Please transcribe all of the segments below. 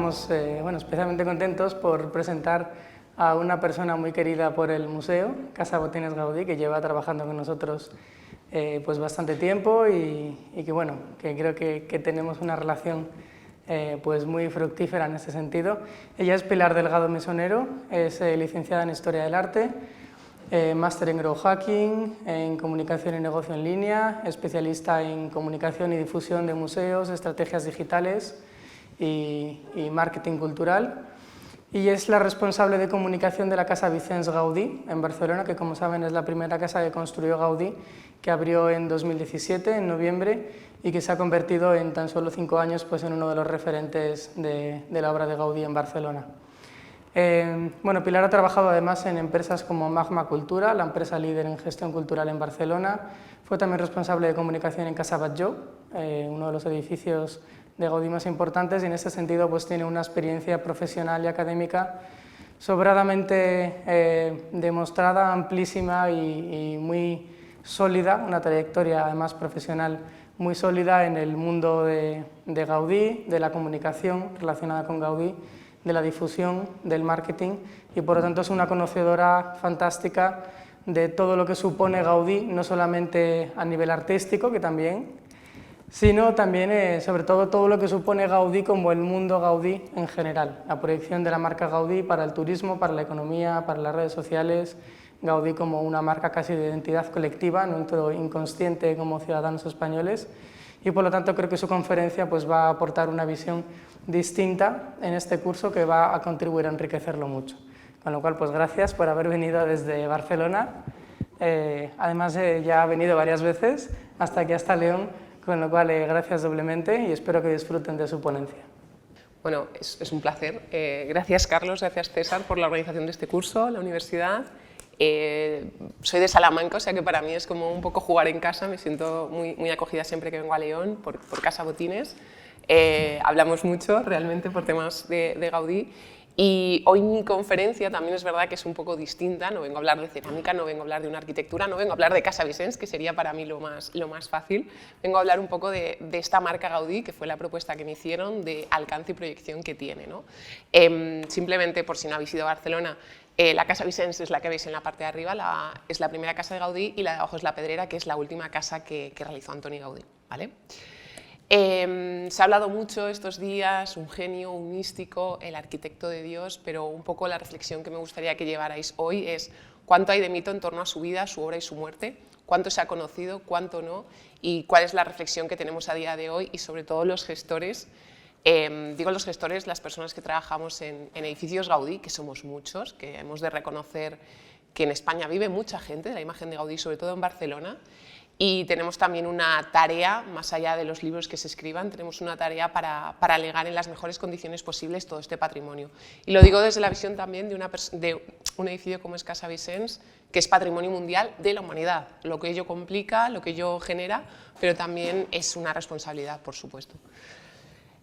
estamos bueno, especialmente contentos por presentar a una persona muy querida por el museo, Casa Botines Gaudí, que lleva trabajando con nosotros pues bastante tiempo y que, bueno, que creo que tenemos una relación pues muy fructífera en ese sentido. Ella es Pilar Delgado Mesonero, es licenciada en Historia del Arte, máster en Growth Hacking, en Comunicación y Negocio en Línea, especialista en Comunicación y Difusión de Museos, Estrategias Digitales y Marketing Cultural. Y es la responsable de comunicación de la Casa Vicens Gaudí en Barcelona, que como saben es la primera casa que construyó Gaudí, que abrió en 2017, en noviembre, y que se ha convertido en tan solo 5 años pues, en uno de los referentes de la obra de Gaudí en Barcelona. Bueno, Pilar ha trabajado además en empresas como Magma Cultura, la empresa líder en gestión cultural en Barcelona. Fue también responsable de comunicación en Casa Batlló, uno de los edificios de Gaudí más importantes, y en ese sentido pues, tiene una experiencia profesional y académica sobradamente demostrada, amplísima y muy sólida, una trayectoria además profesional muy sólida en el mundo de Gaudí, de la comunicación relacionada con Gaudí, de la difusión, del marketing, y por lo tanto es una conocedora fantástica de todo lo que supone Gaudí, no solamente a nivel artístico, que también, sino también, sobre todo lo que supone Gaudí como el mundo Gaudí en general, la proyección de la marca Gaudí para el turismo, para la economía, para las redes sociales, Gaudí como una marca casi de identidad colectiva, nuestro inconsciente como ciudadanos españoles, y por lo tanto creo que su conferencia pues, va a aportar una visión distinta en este curso que va a contribuir a enriquecerlo mucho. Con lo cual, pues gracias por haber venido desde Barcelona, además ya ha venido varias veces, hasta aquí, hasta León, con lo cual gracias doblemente y espero que disfruten de su ponencia. Bueno, es un placer. Gracias Carlos, gracias César por la organización de este curso, la universidad. Soy de Salamanca, o sea que para mí es como un poco jugar en casa, me siento muy acogida siempre que vengo a León por Casa Botines. Hablamos mucho realmente por temas de Gaudí. Y hoy mi conferencia también es verdad que es un poco distinta, no vengo a hablar de cerámica, no vengo a hablar de una arquitectura, no vengo a hablar de Casa Vicens, que sería para mí lo más fácil, vengo a hablar un poco de esta marca Gaudí, que fue la propuesta que me hicieron, de alcance y proyección que tiene, ¿no? Simplemente por si no habéis ido a Barcelona, la Casa Vicens es la que veis en la parte de arriba, es la primera casa de Gaudí, y la de abajo es la Pedrera, que es la última casa que realizó Antoni Gaudí, ¿vale? Se ha hablado mucho estos días, un genio, un místico, el arquitecto de Dios, pero un poco la reflexión que me gustaría que llevarais hoy es cuánto hay de mito en torno a su vida, su obra y su muerte, cuánto se ha conocido, cuánto no, y cuál es la reflexión que tenemos a día de hoy, y sobre todo los gestores, digo los gestores, las personas que trabajamos en edificios Gaudí, que somos muchos, que hemos de reconocer que en España vive mucha gente de la imagen de Gaudí, sobre todo en Barcelona, y tenemos también una tarea, más allá de los libros que se escriban, tenemos una tarea para legar en las mejores condiciones posibles todo este patrimonio. Y lo digo desde la visión también de un edificio como es Casa Vicens, que es patrimonio mundial de la humanidad, lo que ello complica, lo que ello genera, pero también es una responsabilidad, por supuesto.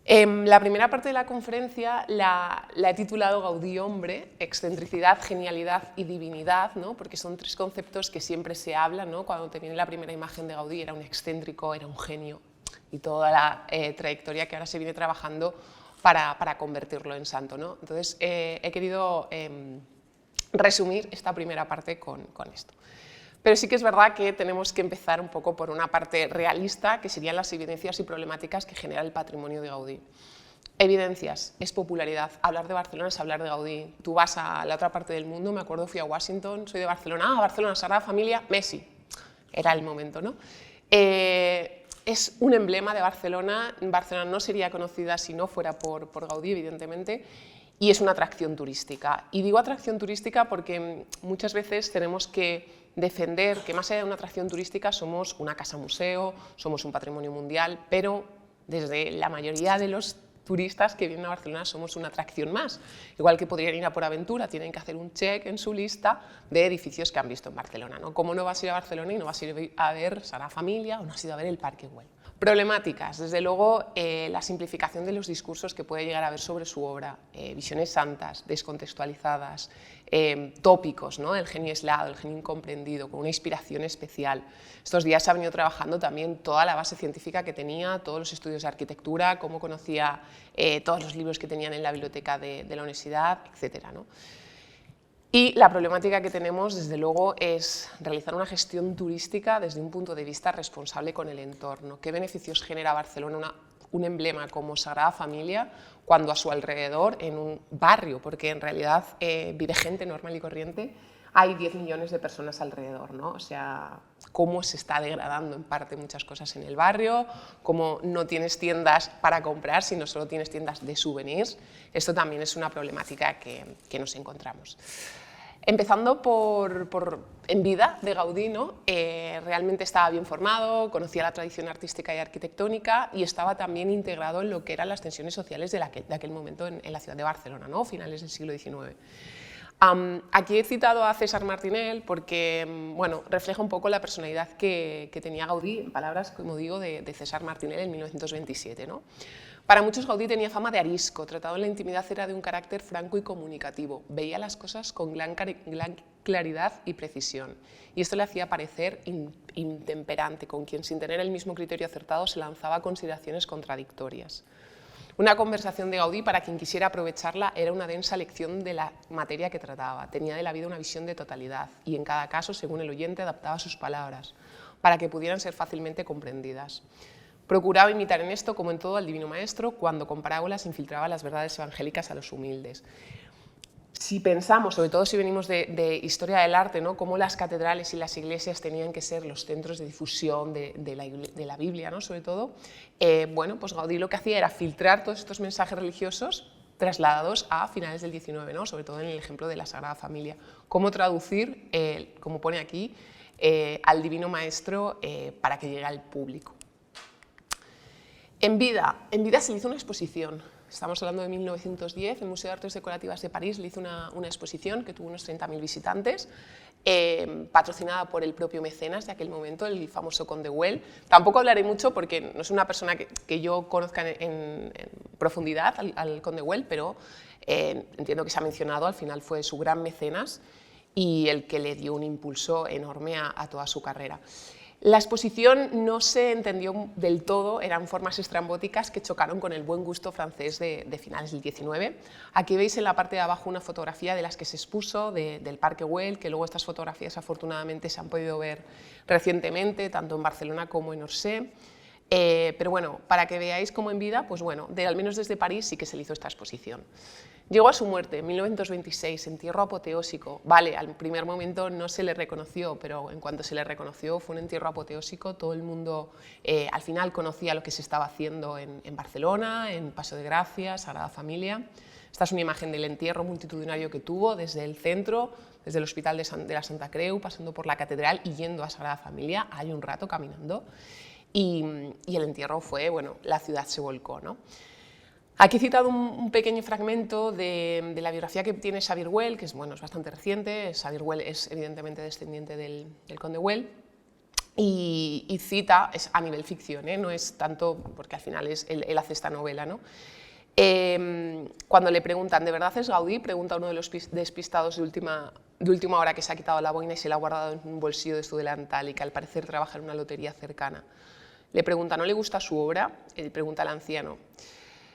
La primera parte de la conferencia la he titulado Gaudí hombre, excentricidad, genialidad y divinidad, ¿no? Porque son 3 conceptos que siempre se hablan, ¿no? Cuando te viene la primera imagen de Gaudí era un excéntrico, era un genio, y toda la trayectoria que ahora se viene trabajando para convertirlo en santo, ¿no? Entonces he querido resumir esta primera parte con esto. Pero sí que es verdad que tenemos que empezar un poco por una parte realista, que serían las evidencias y problemáticas que genera el patrimonio de Gaudí. Evidencias, es popularidad. Hablar de Barcelona es hablar de Gaudí. Tú vas a la otra parte del mundo, me acuerdo, fui a Washington, soy de Barcelona, Barcelona, Sagrada Familia, Messi. Era el momento, ¿no? Es un emblema de Barcelona. Barcelona no sería conocida si no fuera por Gaudí, evidentemente, y es una atracción turística. Y digo atracción turística porque muchas veces tenemos que defender que más allá de una atracción turística somos una casa museo, somos un patrimonio mundial, pero desde la mayoría de los turistas que vienen a Barcelona somos una atracción más. Igual que podrían ir a por aventura, tienen que hacer un check en su lista de edificios que han visto en Barcelona, ¿no? ¿Cómo no vas a ir a Barcelona y no vas a ir a ver Sagrada Familia o no has ido a ver el Parque Güell? Problemáticas, desde luego, la simplificación de los discursos que puede llegar a haber sobre su obra, visiones santas, descontextualizadas, tópicos, ¿no? El genio aislado, el genio incomprendido, con una inspiración especial. Estos días se ha venido trabajando también toda la base científica que tenía, todos los estudios de arquitectura, cómo conocía todos los libros que tenían en la biblioteca de la universidad, etc., ¿no? Y la problemática que tenemos, desde luego, es realizar una gestión turística desde un punto de vista responsable con el entorno. ¿Qué beneficios genera Barcelona un emblema como Sagrada Familia cuando a su alrededor, en un barrio, porque en realidad vive gente normal y corriente, hay 10 millones de personas alrededor, ¿no? O sea, cómo se está degradando en parte muchas cosas en el barrio, cómo no tienes tiendas para comprar, sino solo tienes tiendas de souvenirs. Esto también es una problemática que nos encontramos. Empezando en vida de Gaudí, ¿no? Realmente estaba bien formado, conocía la tradición artística y arquitectónica y estaba también integrado en lo que eran las tensiones sociales de aquel momento en la ciudad de Barcelona, ¿no? Finales del siglo XIX. Aquí he citado a César Martinel porque bueno, refleja un poco la personalidad que tenía Gaudí, en palabras, como digo, de César Martinel en 1927, ¿no? Para muchos Gaudí tenía fama de arisco, tratado en la intimidad era de un carácter franco y comunicativo, veía las cosas con gran claridad y precisión, y esto le hacía parecer intemperante, con quien sin tener el mismo criterio acertado se lanzaba a consideraciones contradictorias. Una conversación de Gaudí, para quien quisiera aprovecharla, era una densa lección de la materia que trataba, tenía de la vida una visión de totalidad, y en cada caso, según el oyente, adaptaba sus palabras, para que pudieran ser fácilmente comprendidas. Procuraba imitar en esto, como en todo, al Divino Maestro, cuando con parábolas infiltraba las verdades evangélicas a los humildes. Si pensamos, sobre todo si venimos de historia del arte, ¿no? Cómo las catedrales y las iglesias tenían que ser los centros de difusión de la Biblia, ¿no? Sobre todo, bueno, pues Gaudí lo que hacía era filtrar todos estos mensajes religiosos trasladados a finales del XIX, ¿no? Sobre todo en el ejemplo de la Sagrada Familia. Cómo traducir, como pone aquí, al Divino Maestro para que llegue al público. En vida se le hizo una exposición. Estamos hablando de 1910, el Museo de Artes Decorativas de París le hizo una exposición que tuvo unos 30.000 visitantes, patrocinada por el propio mecenas de aquel momento, el famoso Conde Güell. Tampoco hablaré mucho porque no es una persona que yo conozca en profundidad al Conde Güell, pero entiendo que se ha mencionado, al final fue su gran mecenas y el que le dio un impulso enorme a toda su carrera. La exposición no se entendió del todo, eran formas estrambóticas que chocaron con el buen gusto francés de finales del XIX. Aquí veis en la parte de abajo una fotografía de las que se expuso, del Parque Güell, que luego estas fotografías afortunadamente se han podido ver recientemente, tanto en Barcelona como en Orsay. Pero bueno, para que veáis cómo en vida, pues bueno, al menos desde París sí que se le hizo esta exposición. Llegó a su muerte en 1926, entierro apoteósico. Vale, al primer momento no se le reconoció, pero en cuanto se le reconoció fue un entierro apoteósico. Todo el mundo al final conocía lo que se estaba haciendo en Barcelona, en Paseo de Gracia, Sagrada Familia. Esta es una imagen del entierro multitudinario que tuvo desde el centro, desde el Hospital de la Santa Creu, pasando por la Catedral y yendo a Sagrada Familia. Hay un rato caminando y el entierro fue, bueno, la ciudad se volcó, ¿no? Aquí he citado un pequeño fragmento de la biografía que tiene Xavier Güell, que es, bueno, es bastante reciente. Xavier Güell es evidentemente descendiente del Conde Güell y cita, es a nivel ficción, no es tanto porque al final él hace esta novela, ¿no? Cuando le preguntan, ¿de verdad es Gaudí?, pregunta uno de los despistados de última hora que se ha quitado la boina y se la ha guardado en un bolsillo de su delantal y que al parecer trabaja en una lotería cercana. Le pregunta, ¿no le gusta su obra? Él pregunta al anciano.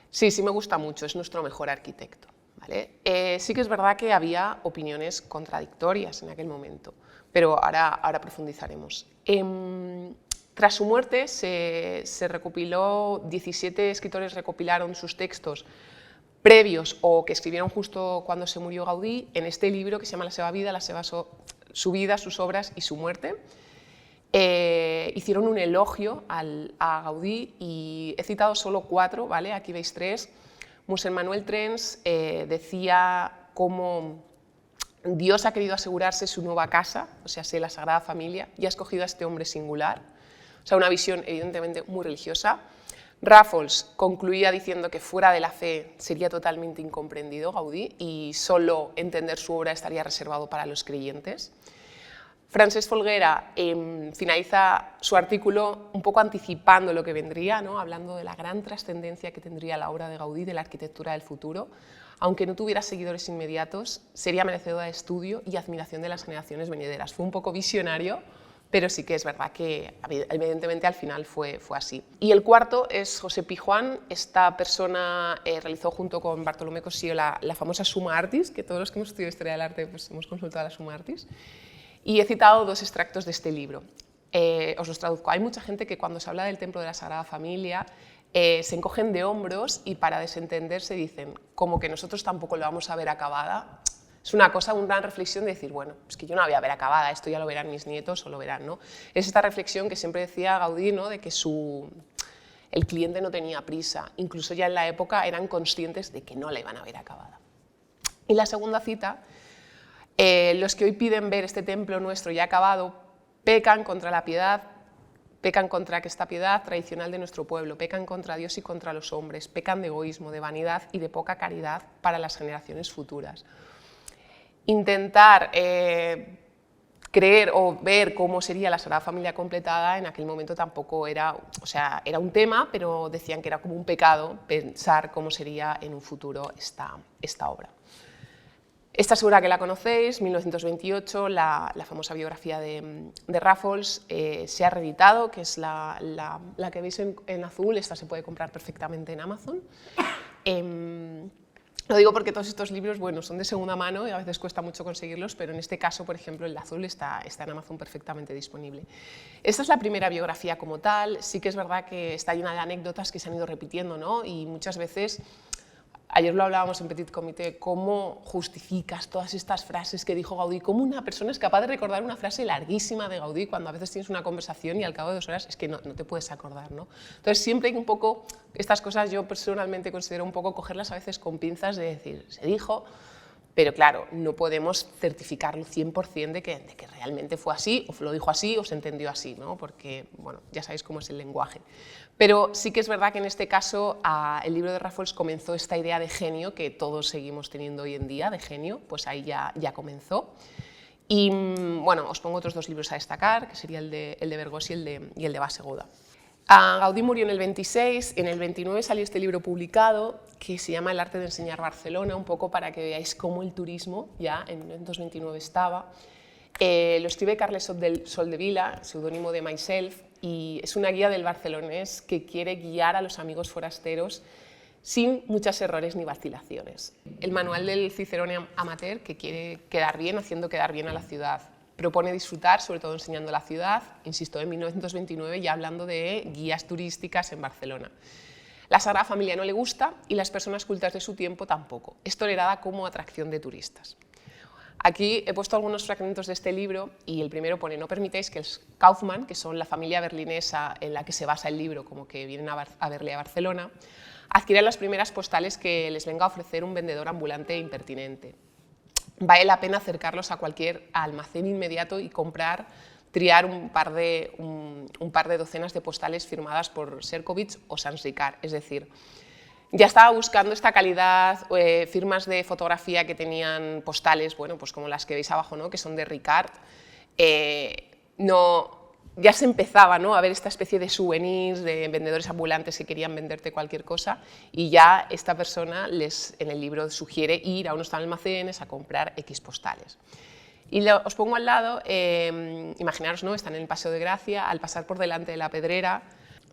Sí, sí me gusta mucho, es nuestro mejor arquitecto, ¿vale? Sí que es verdad que había opiniones contradictorias en aquel momento, pero ahora profundizaremos. Tras su muerte se recopiló, 17 escritores recopilaron sus textos previos o que escribieron justo cuando se murió Gaudí en este libro que se llama La seva vida, su vida, sus obras y su muerte. Hicieron un elogio a Gaudí y he citado solo 4, ¿vale? Aquí veis 3. Mossèn Manuel Trens decía cómo Dios ha querido asegurarse su nueva casa, o sea, la Sagrada Familia, y ha escogido a este hombre singular. O sea, una visión evidentemente muy religiosa. Raffles concluía diciendo que fuera de la fe sería totalmente incomprendido Gaudí y solo entender su obra estaría reservado para los creyentes. Francesc Folguera finaliza su artículo un poco anticipando lo que vendría, ¿no? Hablando de la gran trascendencia que tendría la obra de Gaudí, de la arquitectura del futuro. Aunque no tuviera seguidores inmediatos, sería merecedora de estudio y admiración de las generaciones venideras. Fue un poco visionario, pero sí que es verdad que evidentemente al final fue así. Y el cuarto es José Pijuán. Esta persona realizó junto con Bartolomé Cossío la famosa Summa Artis, que todos los que hemos estudiado Historia del Arte pues, hemos consultado la Summa Artis. Y he citado dos extractos de este libro. Os los traduzco. Hay mucha gente que cuando se habla del templo de la Sagrada Familia se encogen de hombros y para desentenderse dicen como que nosotros tampoco lo vamos a ver acabada. Es una gran reflexión de decir, bueno, es que yo no la voy a ver acabada, esto ya lo verán mis nietos o lo verán, ¿no? Es esta reflexión que siempre decía Gaudí, ¿no? De que el cliente no tenía prisa, incluso ya en la época eran conscientes de que no la iban a ver acabada. Y la segunda cita, los que hoy piden ver este templo nuestro ya acabado, pecan contra la piedad, pecan contra esta piedad tradicional de nuestro pueblo, pecan contra Dios y contra los hombres, pecan de egoísmo, de vanidad y de poca caridad para las generaciones futuras. Intentar creer o ver cómo sería la Sagrada Familia completada en aquel momento tampoco era, o sea, era un tema, pero decían que era como un pecado pensar cómo sería en un futuro esta obra. Esta segura que la conocéis, 1928, la famosa biografía de Raffles, se ha reeditado, que es la que veis en azul. Esta se puede comprar perfectamente en Amazon. Lo digo porque todos estos libros, bueno, son de segunda mano y a veces cuesta mucho conseguirlos, pero en este caso, por ejemplo, el azul está en Amazon perfectamente disponible. Esta es la primera biografía como tal. Sí que es verdad que está llena de anécdotas que se han ido repitiendo, ¿no? Y muchas veces, ayer lo hablábamos en Petit Comité, cómo justificas todas estas frases que dijo Gaudí, cómo una persona es capaz de recordar una frase larguísima de Gaudí cuando a veces tienes una conversación y al cabo de 2 horas es que no te puedes acordar, ¿no? Entonces siempre hay un poco, estas cosas yo personalmente considero un poco cogerlas a veces con pinzas de decir, se dijo, pero claro, no podemos certificarlo 100% de que realmente fue así, o lo dijo así, o se entendió así, ¿no? Porque, bueno, ya sabéis cómo es el lenguaje. Pero sí que es verdad que en este caso el libro de Raffles comenzó esta idea de genio que todos seguimos teniendo hoy en día, de genio, pues ahí ya comenzó. Y bueno, os pongo otros 2 libros a destacar, que sería el de Bergoz y el de Bassegoda. Gaudí murió en el 26, en el 29 salió este libro publicado que se llama El arte de enseñar Barcelona, un poco para que veáis cómo el turismo ya en 1929 estaba. Lo escribe Carles Soldevila, seudónimo de Myself, y es una guía del barcelonés que quiere guiar a los amigos forasteros sin muchos errores ni vacilaciones. El manual del Cicerone amateur que quiere quedar bien, haciendo quedar bien a la ciudad. Propone disfrutar, sobre todo enseñando la ciudad, insisto, en 1929 ya hablando de guías turísticas en Barcelona. La Sagrada Familia no le gusta y las personas cultas de su tiempo tampoco. Es tolerada como atracción de turistas. Aquí he puesto algunos fragmentos de este libro y el primero pone: no permitáis que los Kaufmann, que son la familia berlinesa en la que se basa el libro, como que vienen a verle a Barcelona, adquieran las primeras postales que les venga a ofrecer un vendedor ambulante e impertinente. Vale la pena acercarlos a cualquier almacén inmediato y triar un par de docenas de postales firmadas por Serkovich o Sans Ricard, es decir, ya estaba buscando esta calidad, firmas de fotografía que tenían postales, bueno, pues como las que veis abajo, ¿no? Que son de Ricard. Ya se empezaba, ¿no? A ver esta especie de souvenirs, de vendedores ambulantes que querían venderte cualquier cosa, y ya esta persona en el libro sugiere ir a unos almacenes a comprar X postales. Y os pongo al lado, imaginaros, ¿no? Están en el Paseo de Gracia, al pasar por delante de la Pedrera,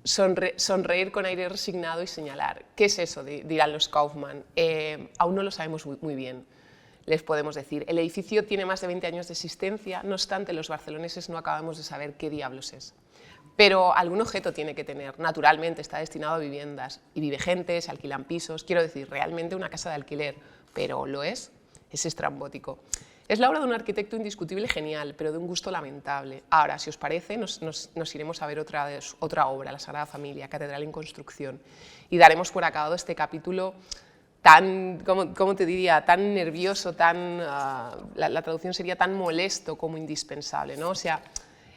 sonreír con aire resignado y señalar. ¿Qué es eso?, dirán los Kaufmann. Aún no lo sabemos muy bien. Les podemos decir, el edificio tiene más de 20 años de existencia, no obstante los barceloneses no acabamos de saber qué diablos es. Pero algún objeto tiene que tener, naturalmente está destinado a viviendas, y vive gente, se alquilan pisos, quiero decir, realmente una casa de alquiler, pero ¿lo es? Es estrambótico. Es la obra de un arquitecto indiscutible genial, pero de un gusto lamentable. Ahora, si os parece, nos iremos a ver otra obra, La Sagrada Familia, Catedral en construcción, y daremos por acabado este capítulo tan, ¿cómo te diría?, tan nervioso, la traducción sería tan molesto como indispensable, ¿no? O sea,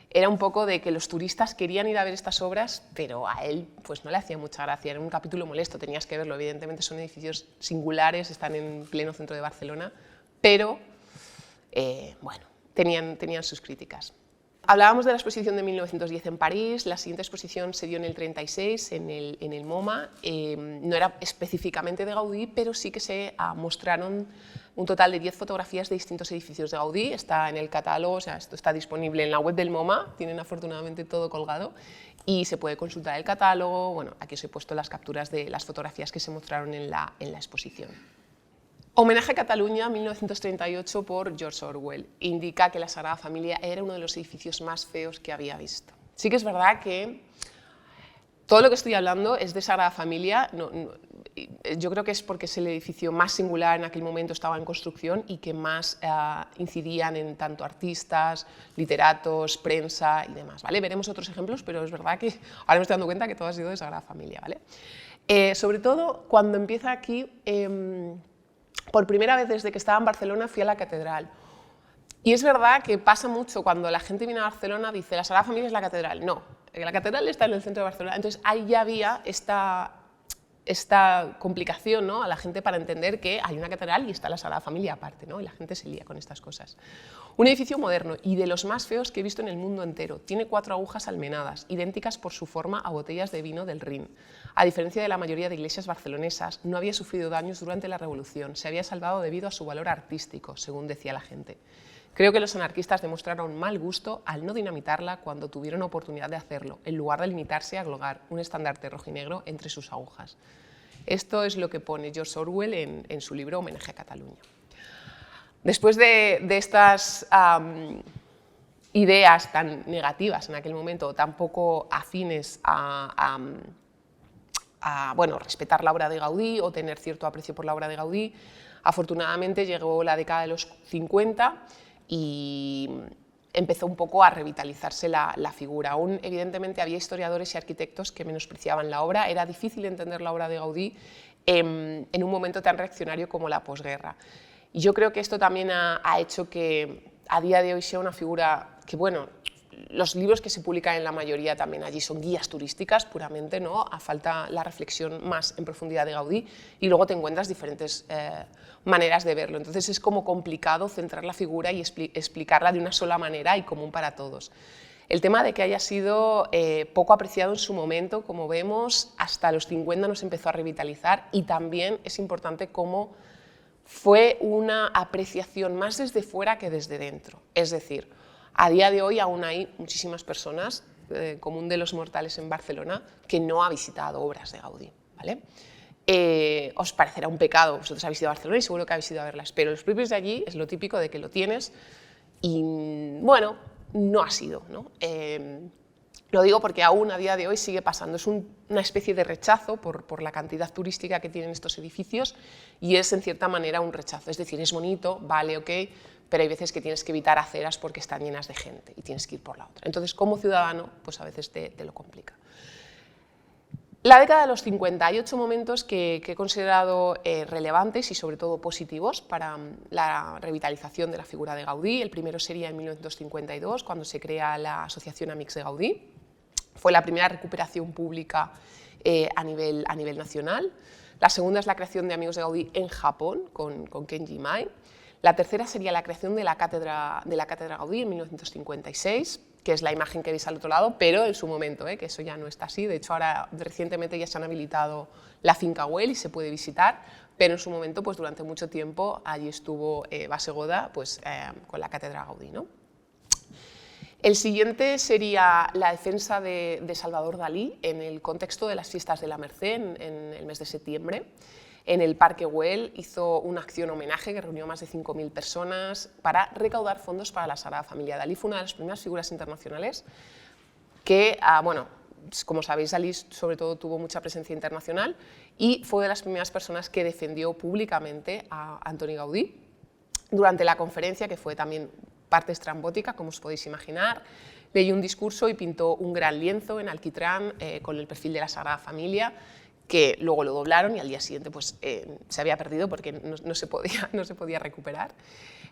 era un poco de que los turistas querían ir a ver estas obras, pero a él pues no le hacía mucha gracia, era un capítulo molesto, tenías que verlo, evidentemente son edificios singulares, están en pleno centro de Barcelona, pero bueno, tenían sus críticas. Hablábamos de la exposición de 1910 en París, la siguiente exposición se dio en el 36 en el MoMA, no era específicamente de Gaudí, pero sí que se mostraron un total de 10 fotografías de distintos edificios de Gaudí, está en el catálogo, o sea, esto está disponible en la web del MoMA, tienen afortunadamente todo colgado y se puede consultar el catálogo. Bueno, aquí os he puesto las capturas de las fotografías que se mostraron en la exposición. Homenaje a Cataluña, 1938, por George Orwell. Indica que la Sagrada Familia era uno de los edificios más feos que había visto. Sí que es verdad que todo lo que estoy hablando es de Sagrada Familia. Yo creo que es porque es el edificio más singular en aquel momento, estaba en construcción y que más incidían en tanto artistas, literatos, prensa y demás. ¿Vale? Veremos otros ejemplos, pero es verdad que ahora me estoy dando cuenta que todo ha sido de Sagrada Familia. ¿Vale? Sobre todo cuando empieza aquí... Por primera vez desde que estaba en Barcelona fui a la catedral. Y es verdad que pasa mucho cuando la gente viene a Barcelona, dice, la Sagrada Familia es la catedral. No, la catedral está en el centro de Barcelona. Entonces ahí ya había esta complicación, ¿no?, a la gente para entender que hay una catedral y está la Sagrada Familia aparte, ¿no? Y la gente se lía con estas cosas. Un edificio moderno y de los más feos que he visto en el mundo entero. Tiene 4 agujas almenadas, idénticas por su forma a botellas de vino del Rin. A diferencia de la mayoría de iglesias barcelonesas, no había sufrido daños durante la Revolución, se había salvado debido a su valor artístico, según decía la gente. Creo que los anarquistas demostraron mal gusto al no dinamitarla cuando tuvieron oportunidad de hacerlo, en lugar de limitarse a colgar un estandarte rojinegro entre sus agujas. Esto es lo que pone George Orwell en su libro Homenaje a Cataluña. Después de estas ideas tan negativas en aquel momento, tan poco afines a respetar la obra de Gaudí o tener cierto aprecio por la obra de Gaudí, afortunadamente llegó la década de los 50 y empezó un poco a revitalizarse la figura. Aún, evidentemente, había historiadores y arquitectos que menospreciaban la obra. Era difícil entender la obra de Gaudí en un momento tan reaccionario como la posguerra. Y yo creo que esto también ha hecho que a día de hoy sea una figura que, bueno, los libros que se publican en la mayoría también allí son guías turísticas puramente, ¿no? A falta la reflexión más en profundidad de Gaudí y luego te encuentras diferentes maneras de verlo. Entonces es como complicado centrar la figura y explicarla de una sola manera y común para todos. El tema de que haya sido poco apreciado en su momento, como vemos, hasta los 50 nos empezó a revitalizar y también es importante cómo fue una apreciación más desde fuera que desde dentro. Es decir, a día de hoy aún hay muchísimas personas, común de los mortales en Barcelona, que no ha visitado obras de Gaudí, ¿vale? Os parecerá un pecado, vosotros habéis ido a Barcelona y seguro que habéis ido a verlas, pero los propios de allí es lo típico de que lo tienes y, bueno, no ha sido, ¿no? Lo digo porque aún a día de hoy sigue pasando, es una especie de rechazo por la cantidad turística que tienen estos edificios y es en cierta manera un rechazo, es decir, es bonito, vale, ok, pero hay veces que tienes que evitar aceras porque están llenas de gente y tienes que ir por la otra. Entonces, como ciudadano, pues a veces te lo complica. La década de los 50, hay 8 momentos que he considerado relevantes y sobre todo positivos para la revitalización de la figura de Gaudí. El primero sería en 1952, cuando se crea la Asociación Amics de Gaudí. Fue la primera recuperación pública a nivel nacional. La segunda es la creación de Amigos de Gaudí en Japón, con Kenji Imai. La tercera sería la creación de la Cátedra Gaudí en 1956, que es la imagen que veis al otro lado, pero en su momento, que eso ya no está así. De hecho, ahora recientemente ya se han habilitado la finca Güell y se puede visitar, pero en su momento, pues durante mucho tiempo, allí estuvo Bassegoda pues, con la Cátedra Gaudí, ¿no? El siguiente sería la defensa de Salvador Dalí en el contexto de las fiestas de la Merced en el mes de septiembre. En el Parque Güell hizo una acción homenaje que reunió más de 5.000 personas para recaudar fondos para la Sagrada Familia. Dalí fue una de las primeras figuras internacionales que, bueno, como sabéis, Dalí sobre todo tuvo mucha presencia internacional y fue de las primeras personas que defendió públicamente a Antoni Gaudí. Durante la conferencia, que fue también parte estrambótica, como os podéis imaginar, leyó un discurso y pintó un gran lienzo en alquitrán con el perfil de la Sagrada Familia, que luego lo doblaron y al día siguiente pues, se había perdido porque no se podía recuperar.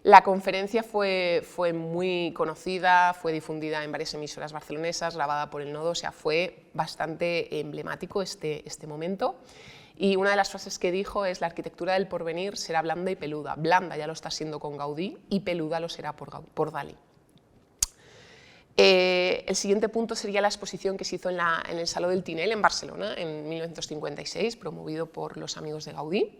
La conferencia fue muy conocida, fue difundida en varias emisoras barcelonesas, grabada por el Nodo, o sea, fue bastante emblemático este momento. Y una de las frases que dijo es: la arquitectura del porvenir será blanda y peluda. Blanda ya lo está siendo con Gaudí y peluda lo será por Dalí. El siguiente punto sería la exposición que se hizo en el Saló del Tinel en Barcelona en 1956, promovido por los amigos de Gaudí.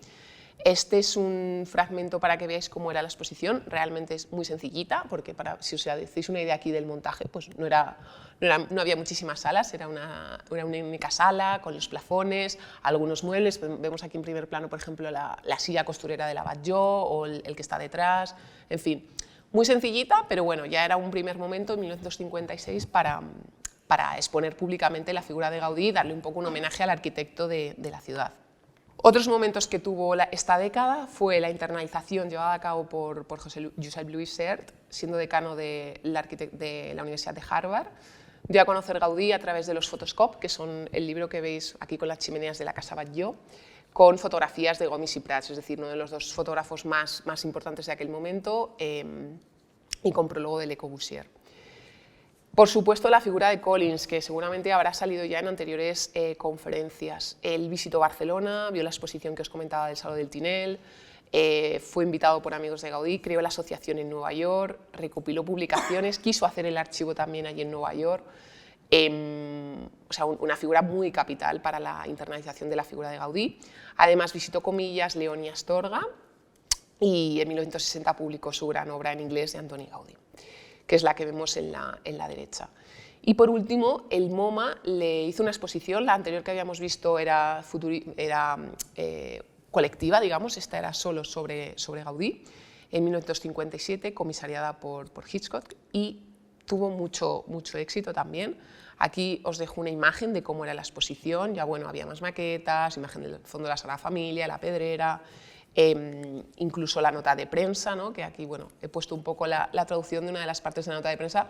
Este es un fragmento para que veáis cómo era la exposición. Realmente es muy sencillita, porque si os hacéis una idea aquí del montaje, pues no había muchísimas salas, era una única sala con los plafones, algunos muebles. Vemos aquí en primer plano, por ejemplo, la silla costurera de la Batlló o el que está detrás, en fin. Muy sencillita, pero bueno, ya era un primer momento en 1956 para exponer públicamente la figura de Gaudí y darle un poco un homenaje al arquitecto de la ciudad. Otros momentos que tuvo esta década fue la internalización llevada a cabo por Josep Lluís Sert, siendo decano de la Universidad de Harvard. Dio a conocer Gaudí a través de los Photoscope, que son el libro que veis aquí con las chimeneas de la Casa Batlló, con fotografías de Gomis y Prats, es decir, uno de los dos fotógrafos más importantes de aquel momento, y con prólogo de Le Corbusier. Por supuesto, la figura de Collins, que seguramente habrá salido ya en anteriores conferencias. Él visitó Barcelona, vio la exposición que os comentaba del Saló del Tinel, fue invitado por amigos de Gaudí, creó la asociación en Nueva York, recopiló publicaciones, quiso hacer el archivo también allí en Nueva York. O sea, una figura muy capital para la internalización de la figura de Gaudí. Además, visitó Comillas, León y Astorga, y en 1960 publicó su gran obra en inglés de Antoni Gaudí, que es la que vemos en la derecha. Y por último, el MoMA le hizo una exposición. La anterior que habíamos visto era colectiva, digamos, esta era solo sobre Gaudí, en 1957, comisariada por Hitchcock, y tuvo mucho éxito también. Aquí os dejo una imagen de cómo era la exposición. Ya bueno, había más maquetas, imagen del fondo de la Sagrada Familia, la Pedrera, incluso la nota de prensa, ¿no? Que aquí bueno, he puesto un poco la traducción de una de las partes de la nota de prensa.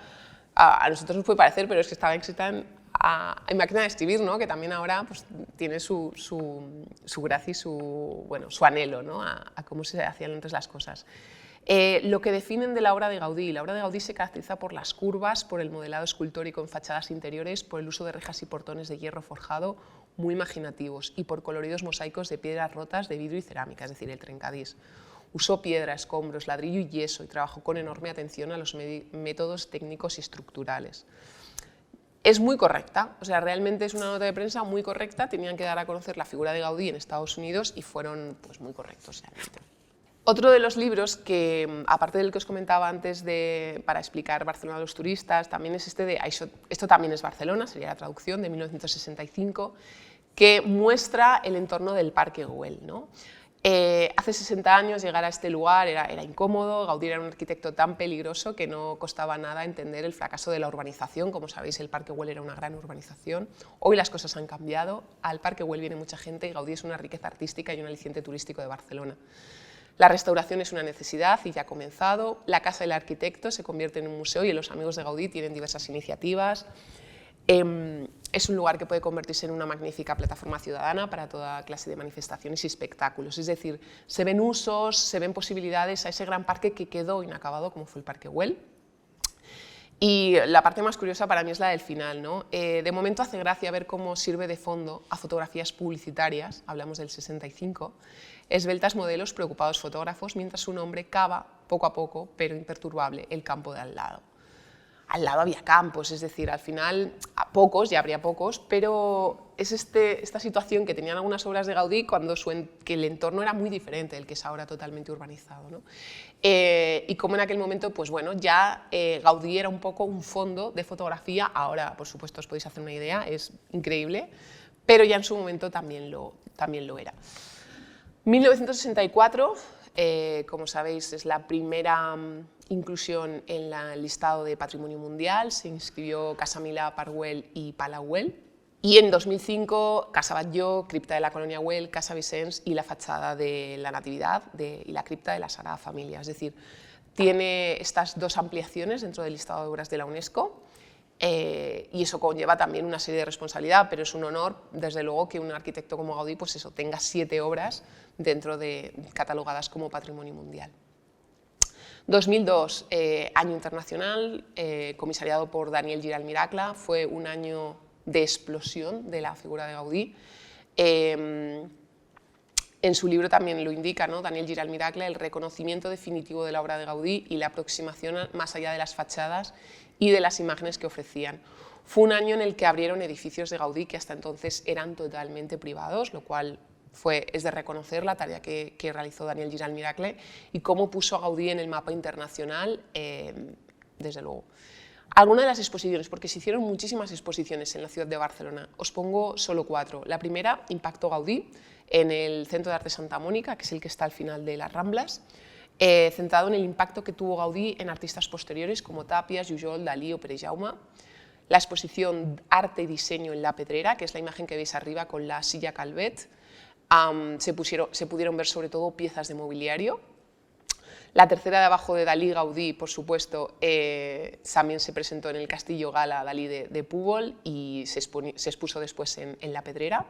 A nosotros nos puede parecer, pero es que estaba escrita en máquina de escribir, ¿no? Que también ahora pues, tiene su gracia y su anhelo, ¿no? a cómo se hacían antes las cosas. Lo que definen de la obra de Gaudí se caracteriza por las curvas, por el modelado escultórico en fachadas interiores, por el uso de rejas y portones de hierro forjado muy imaginativos y por coloridos mosaicos de piedras rotas de vidrio y cerámica, es decir, el trencadís. Usó piedra, escombros, ladrillo y yeso y trabajó con enorme atención a los métodos técnicos y estructurales. Es muy correcta, o sea, realmente es una nota de prensa muy correcta, tenían que dar a conocer la figura de Gaudí en Estados Unidos y fueron pues, muy correctos realmente. Otro de los libros que, aparte del que os comentaba antes para explicar Barcelona a los turistas, también es este de Esto también es Barcelona, sería la traducción, de 1965, que muestra el entorno del Parque Güell, ¿no? Hace 60 años llegar a este lugar era incómodo. Gaudí era un arquitecto tan peligroso que no costaba nada entender el fracaso de la urbanización. Como sabéis, el Parque Güell era una gran urbanización. Hoy las cosas han cambiado, al Parque Güell viene mucha gente y Gaudí es una riqueza artística y un aliciente turístico de Barcelona. La restauración es una necesidad y ya ha comenzado. La Casa del Arquitecto se convierte en un museo y los amigos de Gaudí tienen diversas iniciativas. Es un lugar que puede convertirse en una magnífica plataforma ciudadana para toda clase de manifestaciones y espectáculos. Es decir, se ven usos, se ven posibilidades a ese gran parque que quedó inacabado, como fue el Parque Güell. Y la parte más curiosa para mí es la del final, ¿no? De momento hace gracia ver cómo sirve de fondo a fotografías publicitarias, hablamos del 65, esbeltas modelos, preocupados fotógrafos, mientras un hombre cava, poco a poco, pero imperturbable, el campo de al lado. Al lado había campos, es decir, al final, a pocos, ya habría pocos, pero es esta situación que tenían algunas obras de Gaudí que el entorno era muy diferente del que es ahora totalmente urbanizado, ¿no? Y como en aquel momento, pues bueno, ya Gaudí era un poco un fondo de fotografía, ahora, por supuesto, os podéis hacer una idea, es increíble, pero ya en su momento también lo era. 1964, como sabéis, es la primera inclusión en el listado de Patrimonio Mundial, se inscribió Casa Milà, Parc Güell y Palau Güell. Y en 2005, Casa Batlló, Cripta de la Colonia Güell, Casa Vicens y la fachada de la Natividad y la cripta de la Sagrada Familia. Es decir, tiene estas dos ampliaciones dentro del listado de obras de la UNESCO. Y eso conlleva también una serie de responsabilidad, pero es un honor, desde luego, que un arquitecto como Gaudí pues eso, tenga 7 obras catalogadas como Patrimonio Mundial. 2002, año internacional, comisariado por Daniel Giral Miracla, fue un año de explosión de la figura de Gaudí. En su libro también lo indica, ¿no? Daniel Giralt Miracle, el reconocimiento definitivo de la obra de Gaudí y la aproximación más allá de las fachadas y de las imágenes que ofrecían. Fue un año en el que abrieron edificios de Gaudí que hasta entonces eran totalmente privados, lo cual es de reconocer la tarea que realizó Daniel Giralt Miracle y cómo puso a Gaudí en el mapa internacional, desde luego. Algunas de las exposiciones, porque se hicieron muchísimas exposiciones en la ciudad de Barcelona, os pongo solo 4. La primera, Impacto Gaudí, en el Centro de Arte Santa Mónica, que es el que está al final de las Ramblas, centrado en el impacto que tuvo Gaudí en artistas posteriores como Tàpies, Jujol, Dalí o Pere Jaume. La exposición Arte y Diseño en la Pedrera, que es la imagen que veis arriba con la silla Calvet, se pudieron ver sobre todo piezas de mobiliario. La tercera de abajo de Dalí Gaudí, por supuesto, también se presentó en el Castillo Gala Dalí de Púbol y se expuso después en la Pedrera.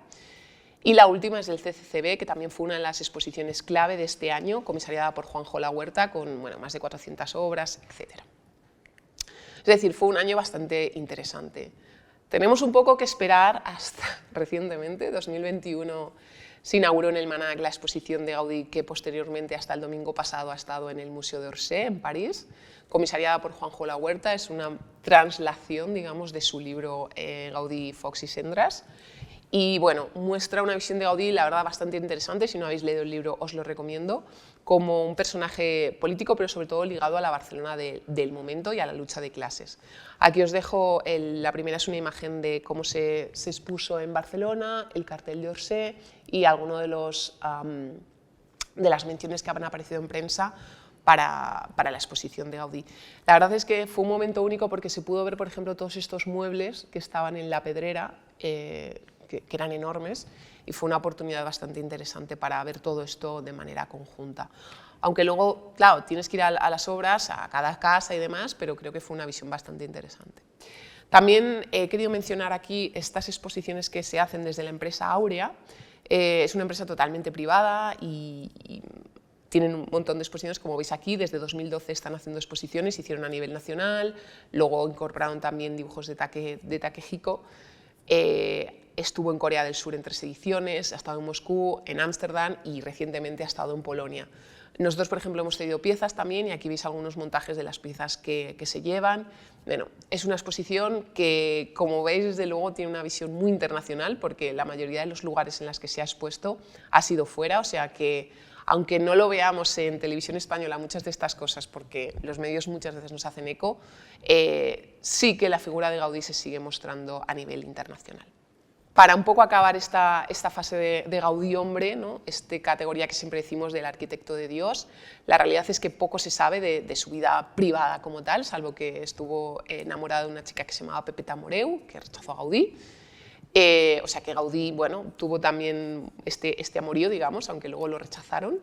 Y la última es del CCCB, que también fue una de las exposiciones clave de este año, comisariada por Juanjo Lahuerta, con más de 400 obras, etc. Es decir, fue un año bastante interesante. Tenemos un poco que esperar hasta recientemente, 2021, se inauguró en el Manac la exposición de Gaudí, que posteriormente, hasta el domingo pasado, ha estado en el Museo d'Orsay, en París, comisariada por Juanjo Lahuerta. Es una translación, digamos, de su libro Gaudí, Fox y Cendras. Y bueno, muestra una visión de Gaudí, la verdad, bastante interesante. Si no habéis leído el libro, os lo recomiendo, como un personaje político, pero sobre todo ligado a la Barcelona del momento y a la lucha de clases. Aquí os dejo, la primera es una imagen de cómo se expuso en Barcelona, el cartel de Orsay y alguno de las menciones que han aparecido en prensa para la exposición de Gaudí. La verdad es que fue un momento único porque se pudo ver, por ejemplo, todos estos muebles que estaban en la Pedrera, que eran enormes, y fue una oportunidad bastante interesante para ver todo esto de manera conjunta. Aunque luego, claro, tienes que ir a las obras, a cada casa y demás, pero creo que fue una visión bastante interesante. También he querido mencionar aquí estas exposiciones que se hacen desde la empresa Áurea. Es una empresa totalmente privada y tienen un montón de exposiciones, como veis aquí. Desde 2012 están haciendo exposiciones, hicieron a nivel nacional, luego incorporaron también dibujos de Takehiko. Estuvo en Corea del Sur en 3 ediciones, ha estado en Moscú, en Ámsterdam y recientemente ha estado en Polonia. Nosotros, por ejemplo, hemos cedido piezas también y aquí veis algunos montajes de las piezas que se llevan. Bueno, es una exposición que, como veis, desde luego tiene una visión muy internacional porque la mayoría de los lugares en los que se ha expuesto ha sido fuera, o sea que, aunque no lo veamos en televisión española, muchas de estas cosas, porque los medios muchas veces nos hacen eco, sí que la figura de Gaudí se sigue mostrando a nivel internacional. Para un poco acabar esta fase de Gaudí hombre, ¿no? Esta categoría que siempre decimos del arquitecto de Dios, la realidad es que poco se sabe de su vida privada como tal, salvo que estuvo enamorado de una chica que se llamaba Pepeta Moreu, que rechazó a Gaudí. O sea que Gaudí, bueno, tuvo también este amorío, digamos, aunque luego lo rechazaron.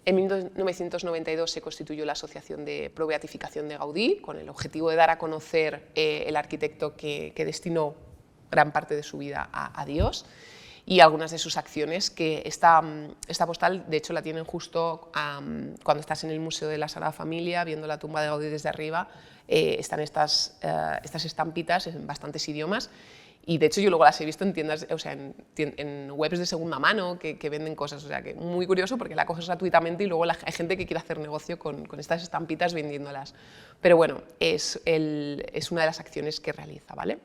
En 1992 se constituyó la Asociación de Pro Beatificación de Gaudí, con el objetivo de dar a conocer el arquitecto que destinó gran parte de su vida a Dios y algunas de sus acciones, que esta postal de hecho la tienen justo cuando estás en el Museo de la Sagrada Familia viendo la tumba de Gaudí desde arriba. Están estas estampitas en bastantes idiomas y de hecho yo luego las he visto en tiendas, o sea, en webs de segunda mano que venden cosas, o sea que muy curioso porque la coges gratuitamente y luego hay gente que quiere hacer negocio con estas estampitas vendiéndolas. Pero bueno, es una de las acciones que realiza, ¿vale?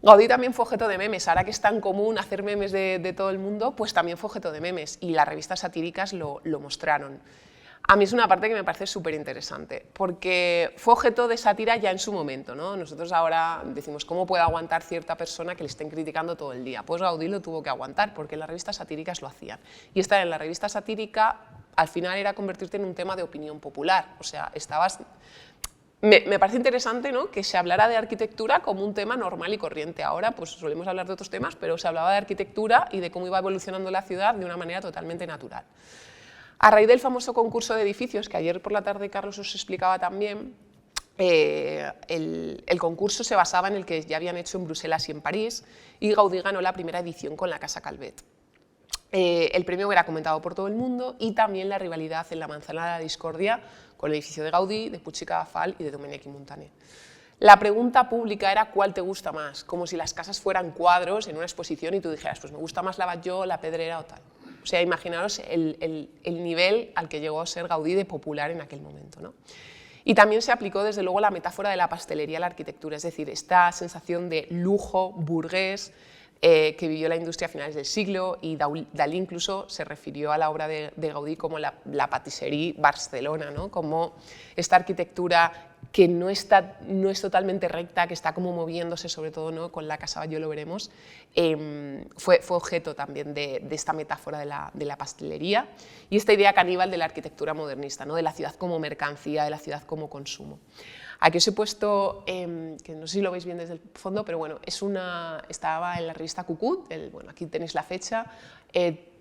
Gaudí también fue objeto de memes. Ahora que es tan común hacer memes de todo el mundo, pues también fue objeto de memes y las revistas satíricas lo mostraron. A mí es una parte que me parece súper interesante, porque fue objeto de sátira ya en su momento, ¿no? Nosotros ahora decimos, ¿cómo puede aguantar cierta persona que le estén criticando todo el día? Pues Gaudí lo tuvo que aguantar, porque las revistas satíricas lo hacían. Y estar en la revista satírica, al final, era convertirte en un tema de opinión popular. O sea, estabas... Me parece interesante, ¿no?, que se hablara de arquitectura como un tema normal y corriente. Ahora pues solemos hablar de otros temas, pero se hablaba de arquitectura y de cómo iba evolucionando la ciudad de una manera totalmente natural. A raíz del famoso concurso de edificios, que ayer por la tarde Carlos os explicaba también, el concurso se basaba en el que ya habían hecho en Bruselas y en París, y Gaudí ganó la primera edición con la Casa Calvet. El premio era comentado por todo el mundo y también la rivalidad en la Manzana de la Discordia con el edificio de Gaudí, de Puig i Cadafalch y de Domènech i Montaner. La pregunta pública era ¿cuál te gusta más? Como si las casas fueran cuadros en una exposición y tú dijeras, pues me gusta más la Batlló, la Pedrera o tal. O sea, imaginaros el nivel al que llegó a ser Gaudí de popular en aquel momento, ¿no? Y también se aplicó, desde luego, la metáfora de la pastelería a la arquitectura, es decir, esta sensación de lujo burgués que vivió la industria a finales del siglo, y Dalí incluso se refirió a la obra de Gaudí como la patisserie Barcelona, ¿no? Como esta arquitectura que no es totalmente recta, que está como moviéndose, sobre todo, ¿no? Con la Casa Batlló lo veremos, fue objeto también de esta metáfora de la pastelería y esta idea caníbal de la arquitectura modernista, ¿no? De la ciudad como mercancía, de la ciudad como consumo. Aquí os he puesto, que no sé si lo veis bien desde el fondo, pero bueno, estaba en la revista Cucut, bueno, aquí tenéis la fecha.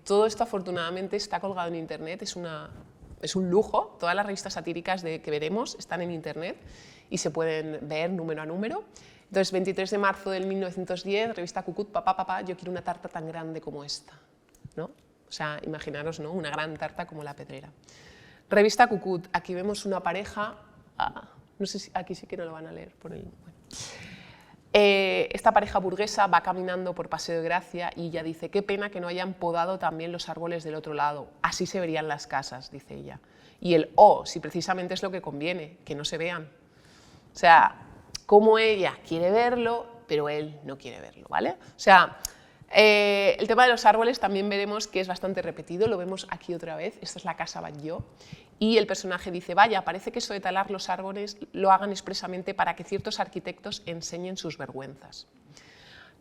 Todo esto afortunadamente está colgado en internet, es un lujo. Todas las revistas satíricas que veremos están en internet y se pueden ver número a número. Entonces, 23 de marzo del 1910, revista Cucut, papá, yo quiero una tarta tan grande como esta, ¿no? O sea, imaginaros, ¿no? Una gran tarta como la Pedrera. Revista Cucut, aquí vemos una pareja, no sé si aquí sí que no lo van a leer. Bueno. Esta pareja burguesa va caminando por Paseo de Gracia y ella dice: qué pena que no hayan podado también los árboles del otro lado, así se verían las casas, dice ella. Y él, si precisamente es lo que conviene, que no se vean. O sea, como ella quiere verlo, pero él no quiere verlo, ¿vale? O sea, el tema de los árboles también veremos que es bastante repetido, lo vemos aquí otra vez, esta es la Casa Batlló, y el personaje dice: vaya, parece que eso de talar los árboles lo hagan expresamente para que ciertos arquitectos enseñen sus vergüenzas.